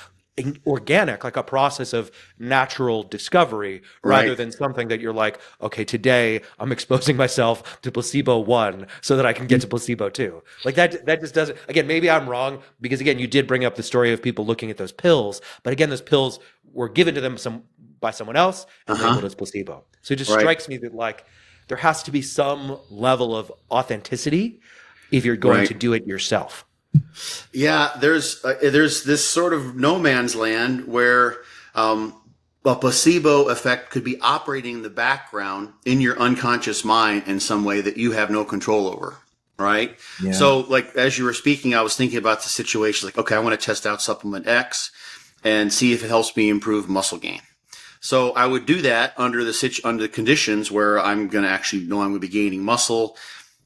organic, like a process of natural discovery, rather than something that you're like, okay, today I'm exposing myself to placebo 1 so that I can get to placebo 2. Like that just doesn't, again, maybe I'm wrong, because again, you did bring up the story of people looking at those pills, but again, those pills were given to them by someone else and labeled as placebo. So it just strikes me that like there has to be some level of authenticity if you're going to do it yourself. Yeah, there's this sort of no man's land where a placebo effect could be operating in the background in your unconscious mind in some way that you have no control over, right? Yeah. So, like as you were speaking, I was thinking about the situation. Like, okay, I want to test out supplement X and see if it helps me improve muscle gain. So I would do that under the conditions where I'm going to actually know I'm going to be gaining muscle.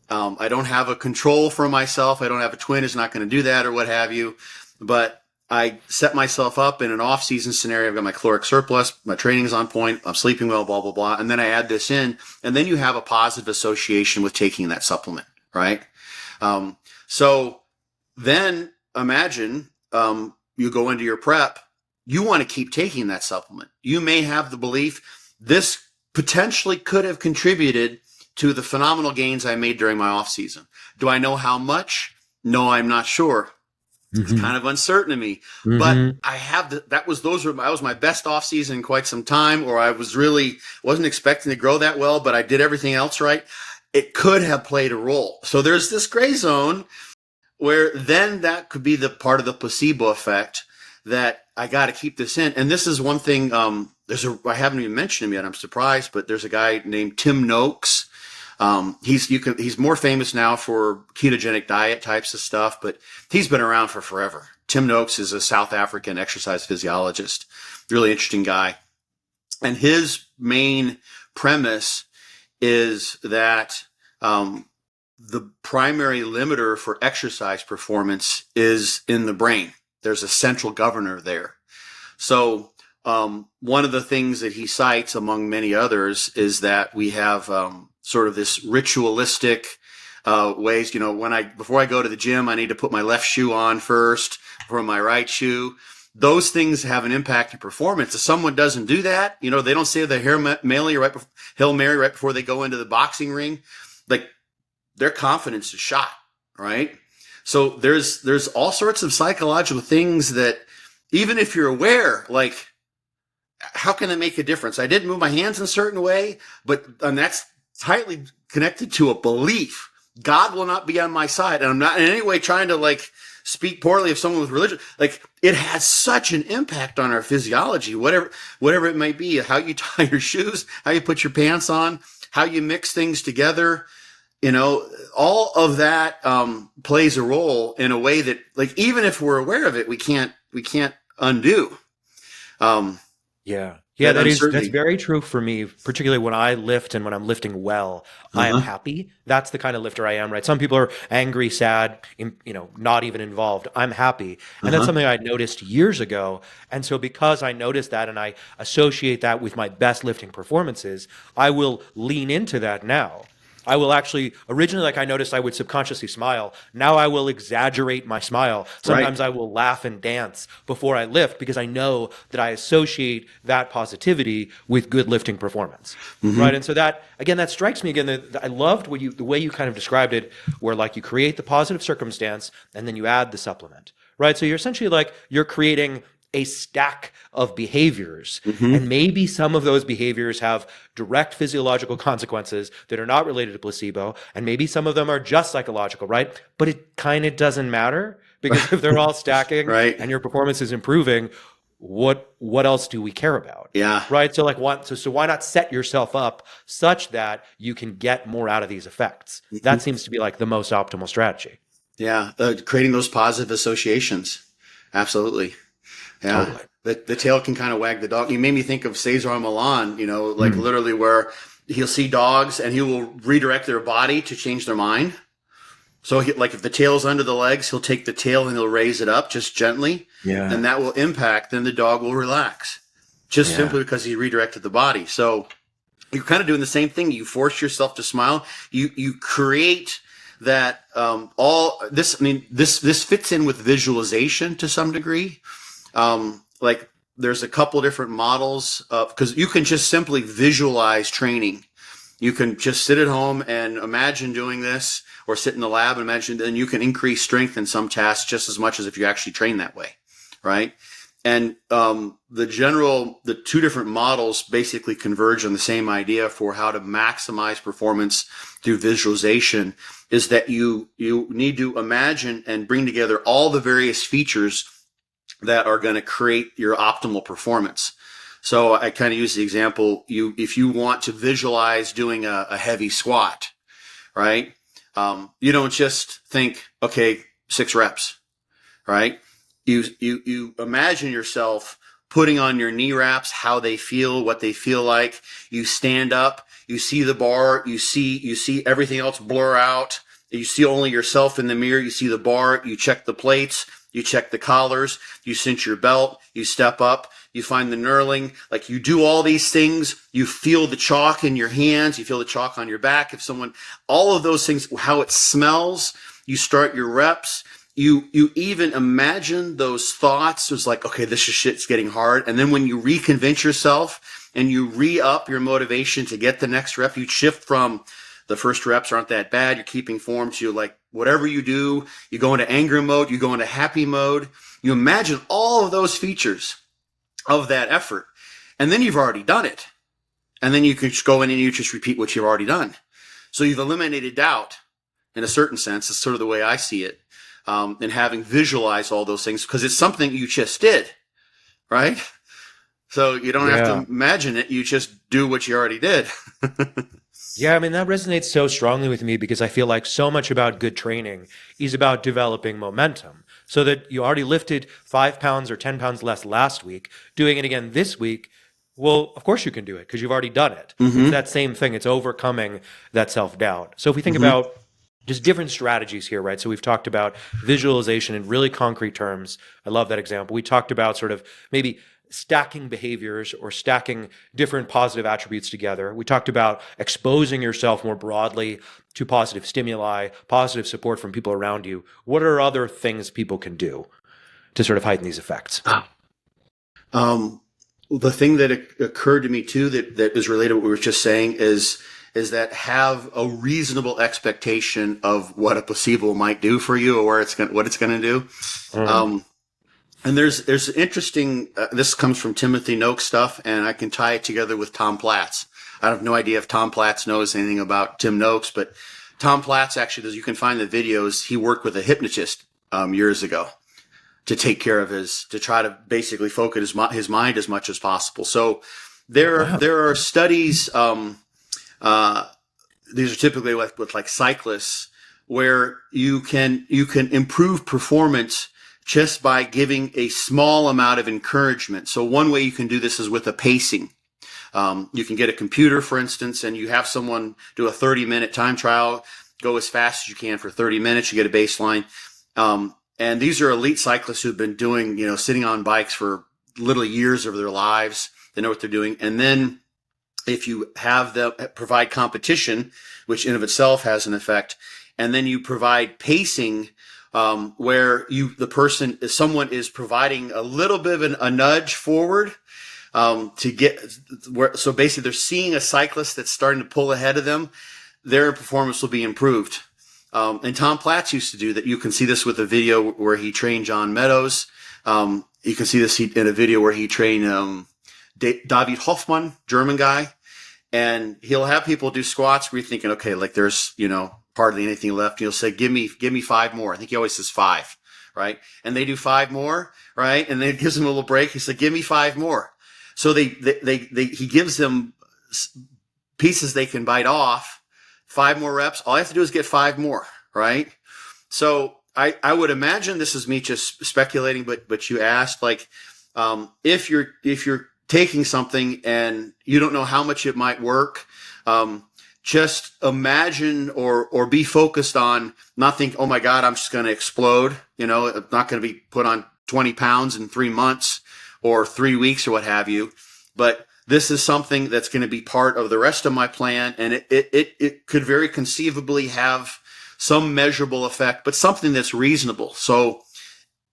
I don't have a control for myself. I don't have a twin who's not going to do that or what have you. But I set myself up in an off-season scenario. I've got my caloric surplus. My training is on point. I'm sleeping well, blah, blah, blah. And then I add this in. And then you have a positive association with taking that supplement, right? So then imagine you go into your prep you want to keep taking that supplement. You may have the belief this potentially could have contributed to the phenomenal gains I made during my off season. Do I know how much? No, I'm not sure. It's kind of uncertain to me, but I have that was my best off season in quite some time, or I wasn't expecting to grow that well, but I did everything else right. It could have played a role. So there's this gray zone where then that could be the part of the placebo effect that I got to keep this in. And this is one thing, I haven't even mentioned him yet. I'm surprised, but there's a guy named Tim Noakes. He's more famous now for ketogenic diet types of stuff, but he's been around for forever. Tim Noakes is a South African exercise physiologist, really interesting guy. And his main premise is that, the primary limiter for exercise performance is in the brain. There's a central governor there. So, one of the things that he cites among many others is that we have, sort of this ritualistic ways. Before I go to the gym, I need to put my left shoe on first before my right shoe. Those things have an impact in performance. If someone doesn't do that, they don't say the Hail Mary right before they go into the boxing ring, like their confidence is shot, right? So there's all sorts of psychological things that even if you're aware, like, how can it make a difference? I didn't move my hands in a certain way, and that's tightly connected to a belief. God will not be on my side. And I'm not in any way trying to speak poorly of someone with religion. Like, it has such an impact on our physiology, whatever it might be, how you tie your shoes, how you put your pants on, how you mix things together. All of that plays a role in a way that, even if we're aware of it, we can't undo. Yeah, that's very true for me, particularly when I lift and when I'm lifting well. I am happy. That's the kind of lifter I am, right? Some people are angry, sad, not even involved. I'm happy. And that's something I noticed years ago. And so because I noticed that and I associate that with my best lifting performances, I will lean into that now. I will actually, originally, I noticed I would subconsciously smile. Now I will exaggerate my smile. Sometimes I will laugh and dance before I lift because I know that I associate that positivity with good lifting performance, right? And so that strikes me again. I loved the way you kind of described it, where you create the positive circumstance and then you add the supplement, right? So you're essentially you're creating a stack of behaviors. And maybe some of those behaviors have direct physiological consequences that are not related to placebo. And maybe some of them are just psychological, right? But it kind of doesn't matter because if they're all stacking and your performance is improving, what else do we care about? Yeah. Right. So why not set yourself up such that you can get more out of these effects? That seems to be the most optimal strategy. Yeah. Creating those positive associations. Absolutely. Yeah, totally. The tail can kind of wag the dog. You made me think of Cesar Millan, literally where he'll see dogs and he will redirect their body to change their mind. So if the tail's under the legs, he'll take the tail and he'll raise it up just gently. Yeah. And that will impact, then the dog will relax just simply because he redirected the body. So you're kind of doing the same thing. You force yourself to smile. You create that, this fits in with visualization to some degree. There's a couple different models because you can just simply visualize training. You can just sit at home and imagine doing this, or sit in the lab and imagine, then you can increase strength in some tasks just as much as if you actually train that way. Right. And, the two different models basically converge on the same idea for how to maximize performance through visualization is that you need to imagine and bring together all the various features that are going to create your optimal performance. So I kind of use the example, if you want to visualize doing a heavy squat, right? You don't just think, okay, 6 reps, right? You imagine yourself putting on your knee wraps, how they feel, what they feel like. You stand up, you see the bar, you see everything else blur out. You see only yourself in the mirror. You see the bar, you check the plates. You check the collars, you cinch your belt, you step up, you find the knurling, you do all these things, you feel the chalk in your hands, you feel the chalk on your back. All of those things, how it smells, you start your reps, you even imagine those thoughts. It's like, okay, this shit's getting hard. And then when you reconvince yourself and you re-up your motivation to get the next rep, you shift from the first reps aren't that bad. You're keeping form. So you're like, whatever you do, you go into anger mode, you go into happy mode. You imagine all of those features of that effort. And then you've already done it. And then you can just go in and you just repeat what you've already done. So you've eliminated doubt in a certain sense. It's sort of the way I see it. And having visualized all those things, because it's something you just did, right? So you don't have to imagine it. You just do what you already did. Yeah, I mean, that resonates so strongly with me because I feel like so much about good training is about developing momentum. So that you already lifted 5 pounds or 10 pounds less last week, doing it again this week. Well, of course you can do it because you've already done it. Mm-hmm. It's that same thing. It's overcoming that self-doubt. So if we think Mm-hmm. about just different strategies here, right? So we've talked about visualization in really concrete terms. I love that example. We talked about sort of maybe stacking behaviors or stacking different positive attributes together. We talked about exposing yourself more broadly to positive stimuli, positive support from people around you. What are other things people can do to sort of heighten these effects? The thing that occurred to me too that is related to what we were just saying is that have a reasonable expectation of what a placebo might do for you or what it's going to do. And there's interesting, this comes from Timothy Noakes stuff, and I can tie it together with Tom Platz. I have no idea if Tom Platz knows anything about Tim Noakes, but Tom Platz actually, you can find the videos, he worked with a hypnotist years ago to take care of to try to basically focus his mind as much as possible. So there are studies, these are typically with like cyclists, where you can improve performance just by giving a small amount of encouragement. So one way you can do this is with a pacing. You can get a computer, for instance, and you have someone do a 30-minute time trial, go as fast as you can for 30 minutes. You get a baseline. And these are elite cyclists who've been doing, sitting on bikes for literally years of their lives. They know what they're doing. And then if you have them provide competition, which in of itself has an effect, and then you provide pacing, where someone is providing a little bit of a nudge forward, to get so basically they're seeing a cyclist that's starting to pull ahead of them, their performance will be improved. And Tom Platz used to do that. You can see this with a video where he trained John Meadows. You can see this in a video where he trained David Hoffmann, German guy. And he'll have people do squats where you're thinking, okay, like there's, hardly anything left. And he'll say, give me 5 more. I think he always says 5, right? And they do 5 more, right? And then it gives them a little break. He said, give me 5 more. So he gives them pieces they can bite off, 5 more reps. All I have to do is get 5 more, right? So I would imagine, this is me just speculating, but you asked, like, if you're taking something and you don't know how much it might work, just imagine or be focused on not think, oh my God, I'm just going to explode. I'm not going to be put on 20 pounds in 3 months or 3 weeks or what have you. But this is something that's going to be part of the rest of my plan. And it could very conceivably have some measurable effect, but something that's reasonable. So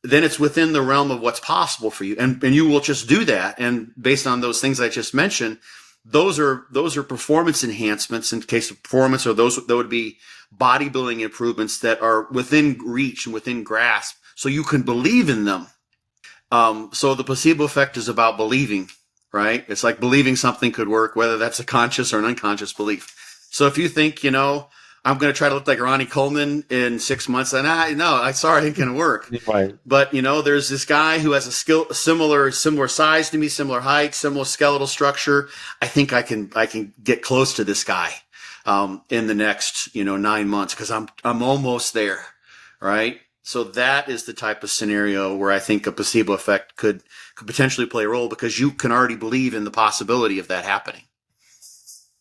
then it's within the realm of what's possible for you. And you will just do that. And based on those things I just mentioned, those are performance enhancements in case of performance, or that would be bodybuilding improvements that are within reach and within grasp, so you can believe in them. So the placebo effect is about believing, right? It's like believing something could work, whether that's a conscious or an unconscious belief. So if you think, I'm going to try to look like Ronnie Coleman in 6 months, and sorry, it ain't going to work. Right. But there's this guy who has a similar size to me, similar height, similar skeletal structure. I think I can get close to this guy, in the next, 9 months, because I'm almost there, right? So that is the type of scenario where I think a placebo effect could potentially play a role, because you can already believe in the possibility of that happening.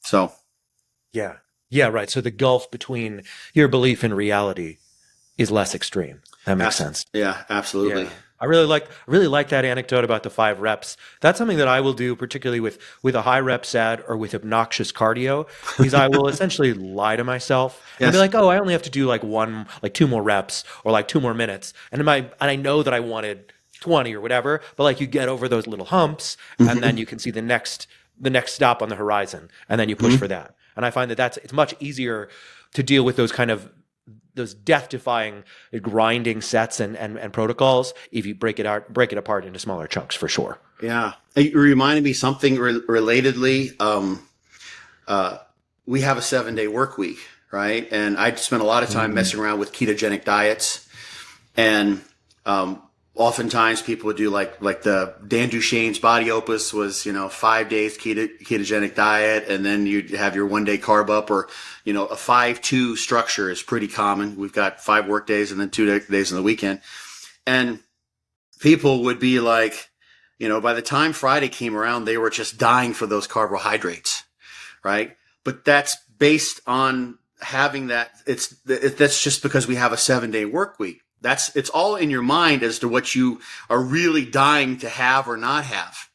So. Yeah. Yeah, right. So the gulf between your belief and reality is less extreme. That makes sense. Yeah, absolutely. Yeah. I really like that anecdote about the 5 reps. That's something that I will do, particularly with a high rep set or with obnoxious cardio, is I will essentially lie to myself and I'll be Yes. like, oh, I only have to do like 2 more reps or like 2 more minutes. And I know that I wanted 20 or whatever, but like you get over those little humps and then Hmm. you can see the next stop on the horizon and then you push for Hmm. that. And I find that it's much easier to deal with those death-defying grinding sets and protocols if you break it apart into smaller chunks for sure. Yeah. It reminded me something relatedly. We have a 7-day work week, right? And I spent a lot of time Mm. messing around with ketogenic diets. And oftentimes people would do like the Dan Duchesne's body opus was 5 days ketogenic diet, and then you'd have your 1 day carb up, or a 5-2 structure is pretty common. We've got 5 work days and then 2 days on the weekend, and people would be like, by the time Friday came around, they were just dying for those carbohydrates, right? But that's based on having that. That's just because we have a 7-day work week. It's all in your mind as to what you are really dying to have or not have.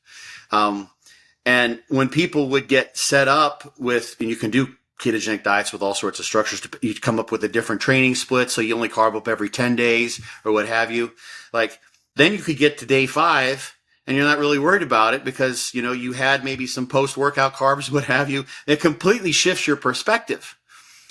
And when people would get set up with, and you can do ketogenic diets with all sorts of structures, you come up with a different training split. So you only carb up every 10 days or what have you. Like, then you could get to day 5 and you're not really worried about it because, you had maybe some post-workout carbs, what have you. It completely shifts your perspective.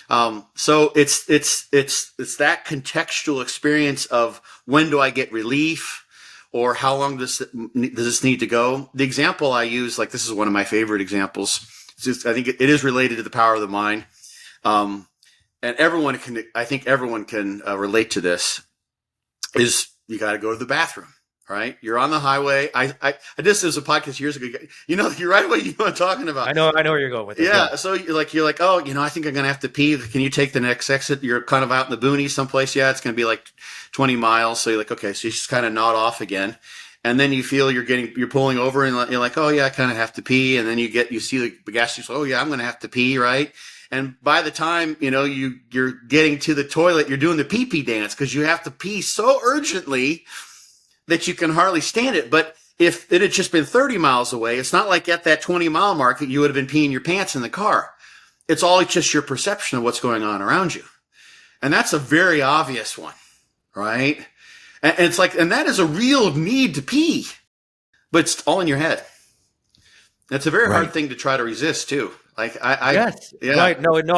So it's that contextual experience of when do I get relief, or how long does this need to go? The example I use, like, this is one of my favorite examples. I think it is related to the power of the mind. And I think everyone can relate to this, is you got to go to the bathroom. Right, you're on the highway. I did this as a podcast years ago. You're right away. You know what I'm talking about. I know where you're going with this. Yeah. So you're like, oh, I think I'm gonna have to pee. Can you take the next exit? You're kind of out in the boonies someplace. Yeah, it's gonna be like 20 miles. So you're like, okay. So you just kind of nod off again, and then you feel you're pulling over, and you're like, oh yeah, I kind of have to pee. And then you see the gas station. Oh yeah, I'm gonna have to pee, right? And by the time you're getting to the toilet, you're doing the pee dance because you have to pee so urgently that you can hardly stand it. But if it had just been 30 miles away, it's not like at that 20-mile mark that you would have been peeing your pants in the car. It's all just your perception of what's going on around you. And that's a very obvious one, right? And it's like, and that is a real need to pee, but it's all in your head. That's a very hard thing to try to resist too. Like Yes, yeah. right. No.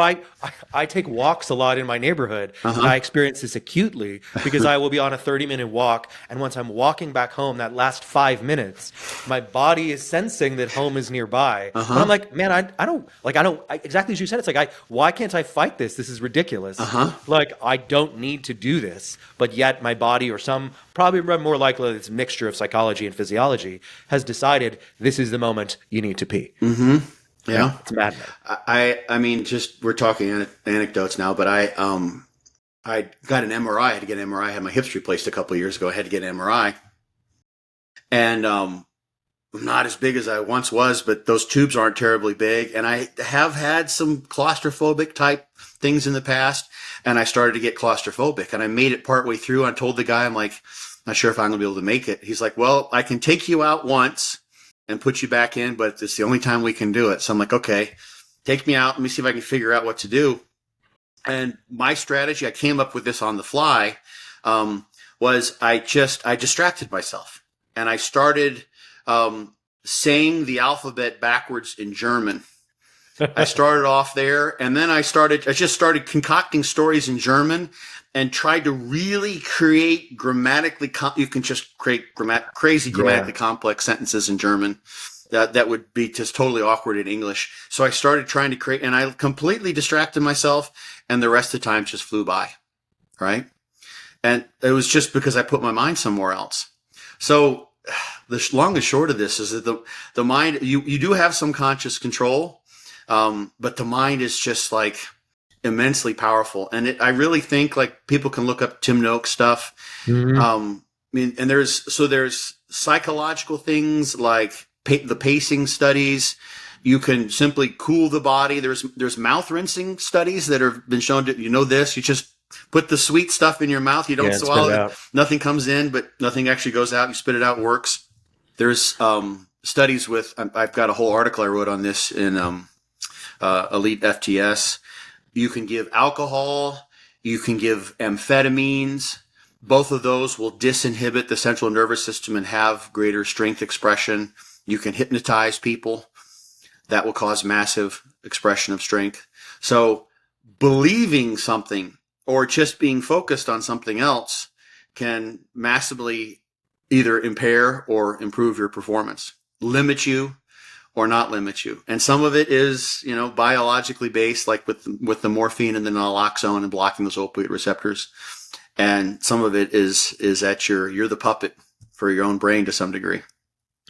I take walks a lot in my neighborhood, and I experience this acutely because I will be on a 30-minute walk, and once I'm walking back home, that last 5 minutes, my body is sensing that home is nearby. But I'm like, man, exactly as you said. It's like, why can't I fight this? This is ridiculous. Like, I don't need to do this, but yet my body, or probably more likely it's a mixture of psychology and physiology, has decided this is the moment you need to pee. Yeah. It's maddening. I mean, just, we're talking anecdotes now, but I got an MRI. I had to get an MRI. I had my hips replaced a couple of years ago. I had to get an MRI, and I'm not as big as I once was, but those tubes aren't terribly big. And I have had some claustrophobic type things in the past, and I started to get claustrophobic, and I made it partway through. I told the guy, I'm like, not sure if I'm going to be able to make it. He's like, well, I can take you out once and put you back in, but it's the only time we can do it. So I'm like, okay, take me out. Let me see if I can figure out what to do. And my strategy, I came up with this on the fly, was I distracted myself, and I started saying the alphabet backwards in German. I started off there, and then I just started concocting stories in German and tried to really create you can just create crazy grammatically complex sentences in German that would be just totally awkward in English. So I started trying to create, and I completely distracted myself, and the rest of the time just flew by, right? And it was just because I put my mind somewhere else. So the long and short of this is that the mind, you do have some conscious control, but the mind is just like immensely powerful. And I really think, like, people can look up Tim Noakes stuff. And there's psychological things like the pacing studies. You can simply cool the body. There's mouth rinsing studies that have been shown to, this, you just Put the sweet stuff in your mouth. You don't and spit it swallow it. out. Nothing comes in, but nothing actually goes out. You spit it out. Works. There's studies with. I've got a whole article I wrote on this in Elite FTS. You can give alcohol. You can give amphetamines. Both of those will disinhibit the central nervous system and have greater strength expression. You can hypnotize people. That will cause massive expression of strength. So believing something or just being focused on something else can massively either impair or improve your performance, limit you or not limit you. And some of it is, biologically based, like with the morphine and the naloxone and blocking those opioid receptors. And some of it is that you're the puppet for your own brain to some degree.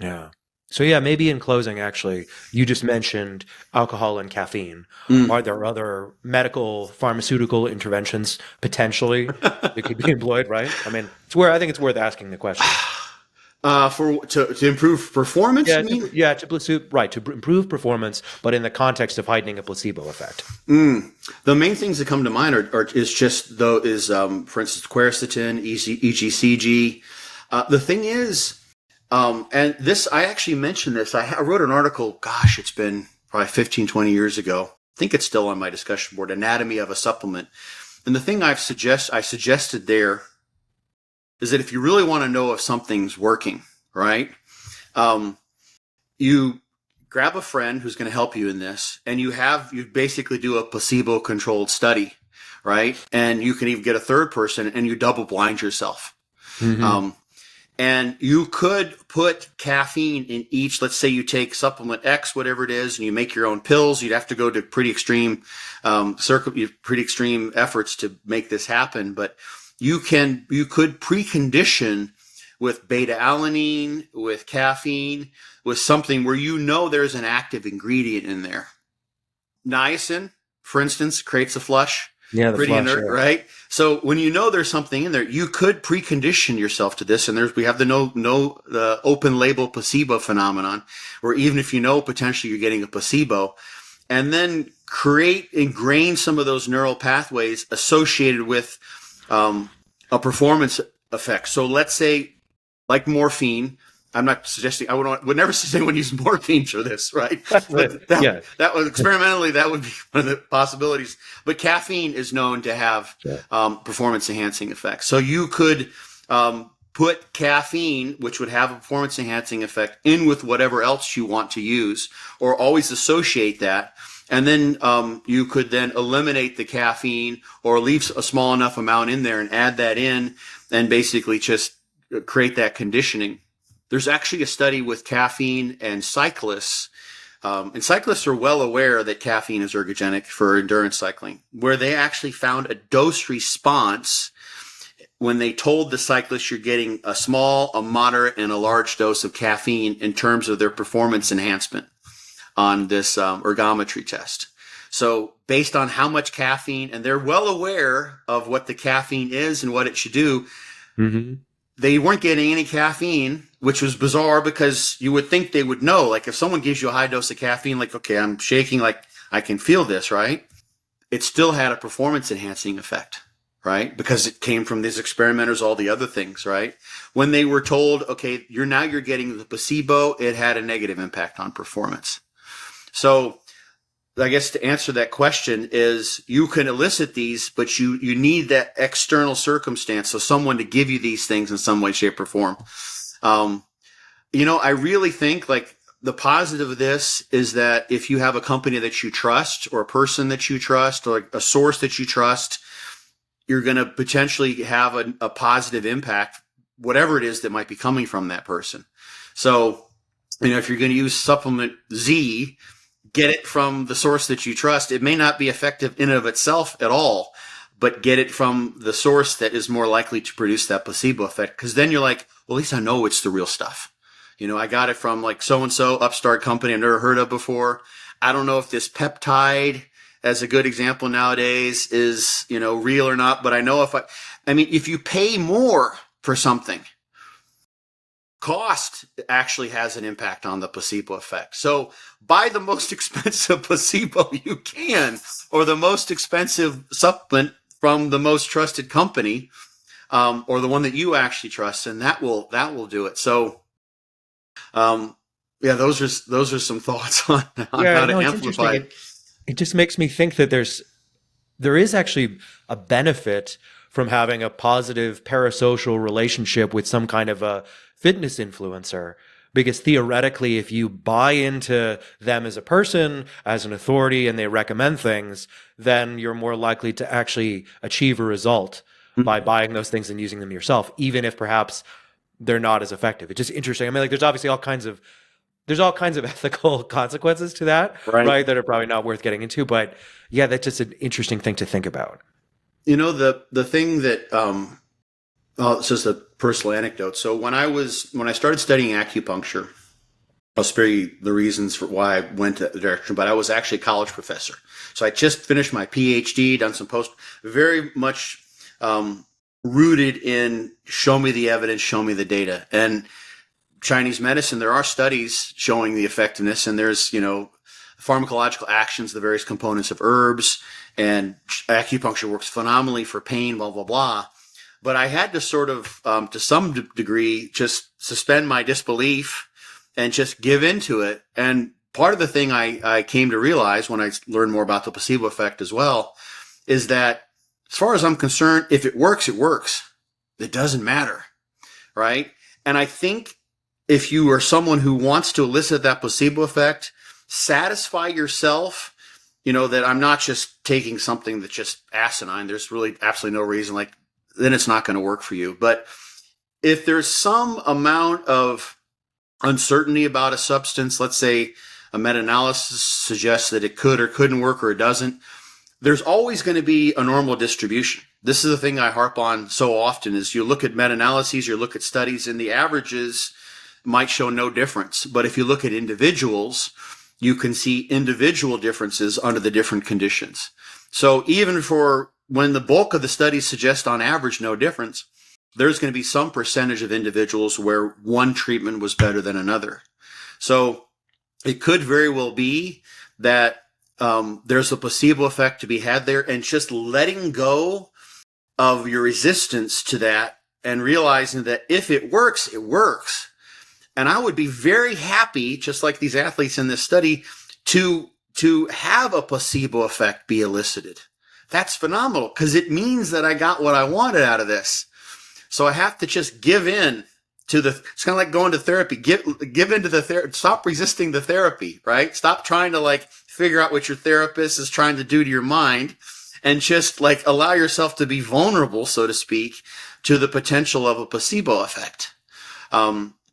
Yeah. So yeah, maybe in closing, actually, you just mentioned alcohol and caffeine. Are there other medical, pharmaceutical interventions potentially that could be employed? Right? I mean, I think it's worth asking the question. To improve performance, Yeah, you mean? to improve performance, but in the context of heightening a placebo effect. The main things that come to mind for instance, quercetin, EGCG. The thing is. And this, I actually mentioned this. I wrote an article, gosh, it's been probably 15, 20 years ago. I think it's still on my discussion board, Anatomy of a Supplement. And the thing I suggested there is that if you really want to know if something's working, right, you grab a friend who's going to help you in this, and you basically do a placebo-controlled study, right? And you can even get a third person, and you double blind yourself. Mm-hmm. And you could put caffeine in each. Let's say you take supplement X, whatever it is, and you make your own pills. You'd have to go to pretty extreme efforts to make this happen. But you could precondition with beta alanine, with caffeine, with something where there's an active ingredient in there. Niacin, for instance, creates a flush. Yeah, pretty flush, inert, yeah. right? So when there's something in there, you could precondition yourself to this. And we have the open label placebo phenomenon, where even if potentially you're getting a placebo, and then ingrain some of those neural pathways associated with a performance effect. So let's say, like morphine. I'm not suggesting, would never suggest anyone use morphine for this, right? But that was experimentally, that would be one of the possibilities. But caffeine is known to have performance enhancing effects. So you could put caffeine, which would have a performance enhancing effect, in with whatever else you want to use, or always associate that. And then you could then eliminate the caffeine or leave a small enough amount in there and add that in and basically just create that conditioning. There's actually a study with caffeine and cyclists, and cyclists are well aware that caffeine is ergogenic for endurance cycling, where they actually found a dose response when they told the cyclists you're getting a small, a moderate, and a large dose of caffeine in terms of their performance enhancement on this ergometry test. So based on how much caffeine, and they're well aware of what the caffeine is and what it should do, they weren't getting any caffeine, which was bizarre because you would think they would know. Like if someone gives you a high dose of caffeine, like, okay, I'm shaking, like I can feel this, right? It still had a performance enhancing effect, right? Because it came from these experimenters, all the other things, right? When they were told, okay, you're getting the placebo, it had a negative impact on performance. So I guess to answer that question is you can elicit these, but you need that external circumstance. So someone to give you these things in some way, shape, or form. I really think like the positive of this is that if you have a company that you trust or a person that you trust or a source that you trust, you're going to potentially have a positive impact, whatever it is that might be coming from that person. So, if you're going to use supplement Z, get it from the source that you trust. It may not be effective in and of itself at all, but get it from the source that is more likely to produce that placebo effect. Because then you're like, well, at least I know it's the real stuff. I got it from like so-and-so upstart company I've never heard of before. I don't know if this peptide, as a good example nowadays, is, real or not. But I know if you pay more for something, cost actually has an impact on the placebo effect. So buy the most expensive placebo you can, or the most expensive supplement from the most trusted company, or the one that you actually trust, and that will do it. So, yeah, those are some thoughts on Yeah, how to no, it's amplify interesting. it. It just makes me think that there is actually a benefit from having a positive parasocial relationship with some kind of a fitness influencer. Because theoretically, if you buy into them as a person, as an authority, and they recommend things, then you're more likely to actually achieve a result by buying those things and using them yourself, even if perhaps they're not as effective. It's just interesting. I mean, like, there's obviously there's all kinds of ethical consequences to that, Right. right? That are probably not worth getting into. But yeah, that's just an interesting thing to think about. The thing that well, it's just a personal anecdote. So when I started studying acupuncture, I'll spare you the reasons for why I went that direction, but I was actually a college professor. So I just finished my PhD, done some very much rooted in show me the evidence, show me the data. And Chinese medicine, there are studies showing the effectiveness, and there's, pharmacological actions, the various components of herbs, and acupuncture works phenomenally for pain, blah, blah, blah. But I had to sort of, to some degree, just suspend my disbelief and just give into it. And part of the thing I came to realize when I learned more about the placebo effect as well is that, as far as I'm concerned, if it works, it works. It doesn't matter, right? And I think if you are someone who wants to elicit that placebo effect, satisfy yourself, that I'm not just taking something that's just asinine. There's really absolutely no reason, then it's not going to work for you. But if there's some amount of uncertainty about a substance, let's say a meta-analysis suggests that it could or couldn't work, or it doesn't, there's always going to be a normal distribution. This is the thing I harp on so often is you look at meta-analyses, you look at studies, and the averages might show no difference. But if you look at individuals, you can see individual differences under the different conditions. So even for when the bulk of the studies suggest on average no difference, there's going to be some percentage of individuals where one treatment was better than another. So it could very well be that there's a placebo effect to be had there, and just letting go of your resistance to that and realizing that if it works, it works. And I would be very happy, just like these athletes in this study, to have a placebo effect be elicited. That's phenomenal, because it means that I got what I wanted out of this. So I have to just give in to it's kind of like going to therapy. Give into the therapy. Stop resisting the therapy, right? Stop trying to figure out what your therapist is trying to do to your mind, and just allow yourself to be vulnerable, so to speak, to the potential of a placebo effect.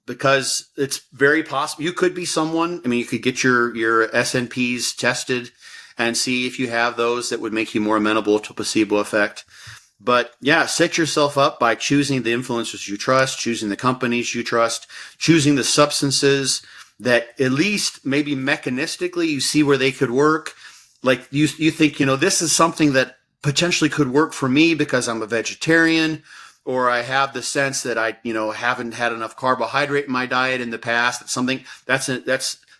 Because it's very possible you could be someone. I mean, you could get your SNPs tested and see if you have those that would make you more amenable to placebo effect. But yeah, set yourself up by choosing the influencers you trust, choosing the companies you trust, choosing the substances that at least maybe mechanistically you see where they could work. Like you think, this is something that potentially could work for me because I'm a vegetarian, or I have the sense that I, haven't had enough carbohydrate in my diet in the past. That's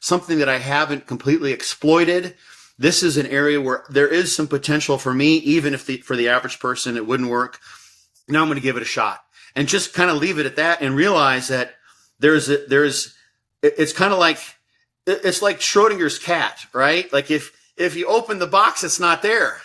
something that I haven't completely exploited. This is an area where there is some potential for me, even if for the average person it wouldn't work. Now I'm going to give it a shot, and just kind of leave it at that, and realize that it's kind of like, it's like Schrodinger's cat, right? Like if you open the box, it's not there.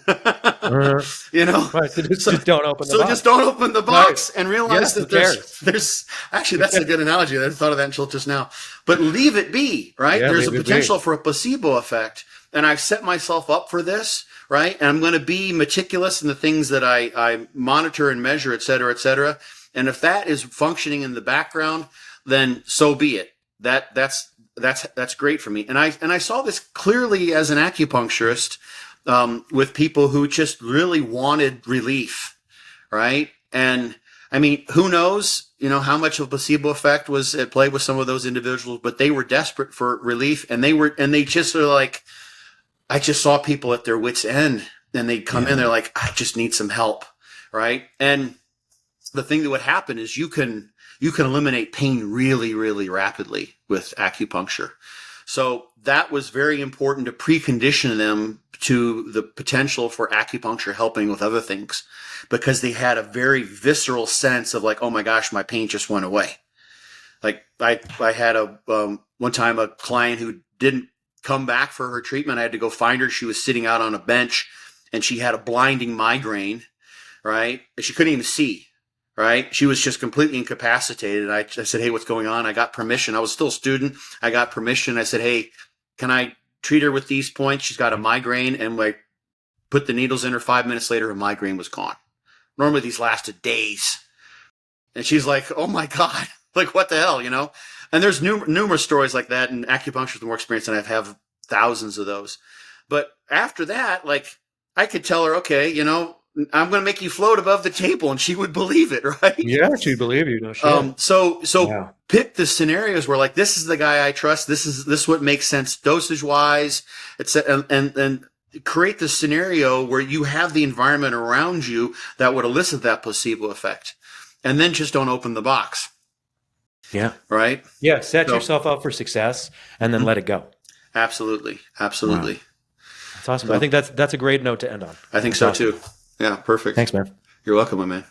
Right, so just don't open the box. Just don't open the box, right. And realize that there's actually, that's a good analogy. I thought of that until just now. But leave it be, right? There's a potential for a placebo effect, and I've set myself up for this, right? And I'm going to be meticulous in the things that I monitor and measure, et cetera, et cetera. And if that is functioning in the background, then so be it. That's great for me. And I saw this clearly as an acupuncturist. With people who just really wanted relief, right? And I mean, who knows, how much of a placebo effect was at play with some of those individuals, but they were desperate for relief, and they just are like, I just saw people at their wits' end, and they'd come in, they're like, I just need some help, right? And the thing that would happen is you can eliminate pain really, really rapidly with acupuncture. So that was very important to precondition them to the potential for acupuncture helping with other things, because they had a very visceral sense of like, oh my gosh, my pain just went away. Like I had one time a client who didn't come back for her treatment. I had to go find her. She was sitting out on a bench and she had a blinding migraine, right? And she couldn't even see, right? She was just completely incapacitated. I said, hey, what's going on? I got permission. I was still a student. I got permission. I said, hey, can I treat her with these points? She's got a migraine. And I put the needles in her. 5 minutes later, her migraine was gone. Normally these lasted days. And she's like, oh my God, like what the hell, you know? And there's numerous stories like that. And acupuncture is more experience than I have thousands of those. But after that, like I could tell her, okay, you know, I'm going to make you float above the table, and she would believe it, right? Yeah, she'd believe you. No shit. So Yeah. pick the scenarios where like, this is the guy I trust. This is what makes sense dosage wise, and create the scenario where you have the environment around you that would elicit that placebo effect, and then just don't open the box. Yeah. Right. Yeah. Set yourself up for success and then let it go. Absolutely. Wow. That's awesome. So, I think that's a great note to end on. I think so too. Yeah. Perfect. Thanks, man. You're welcome, my man.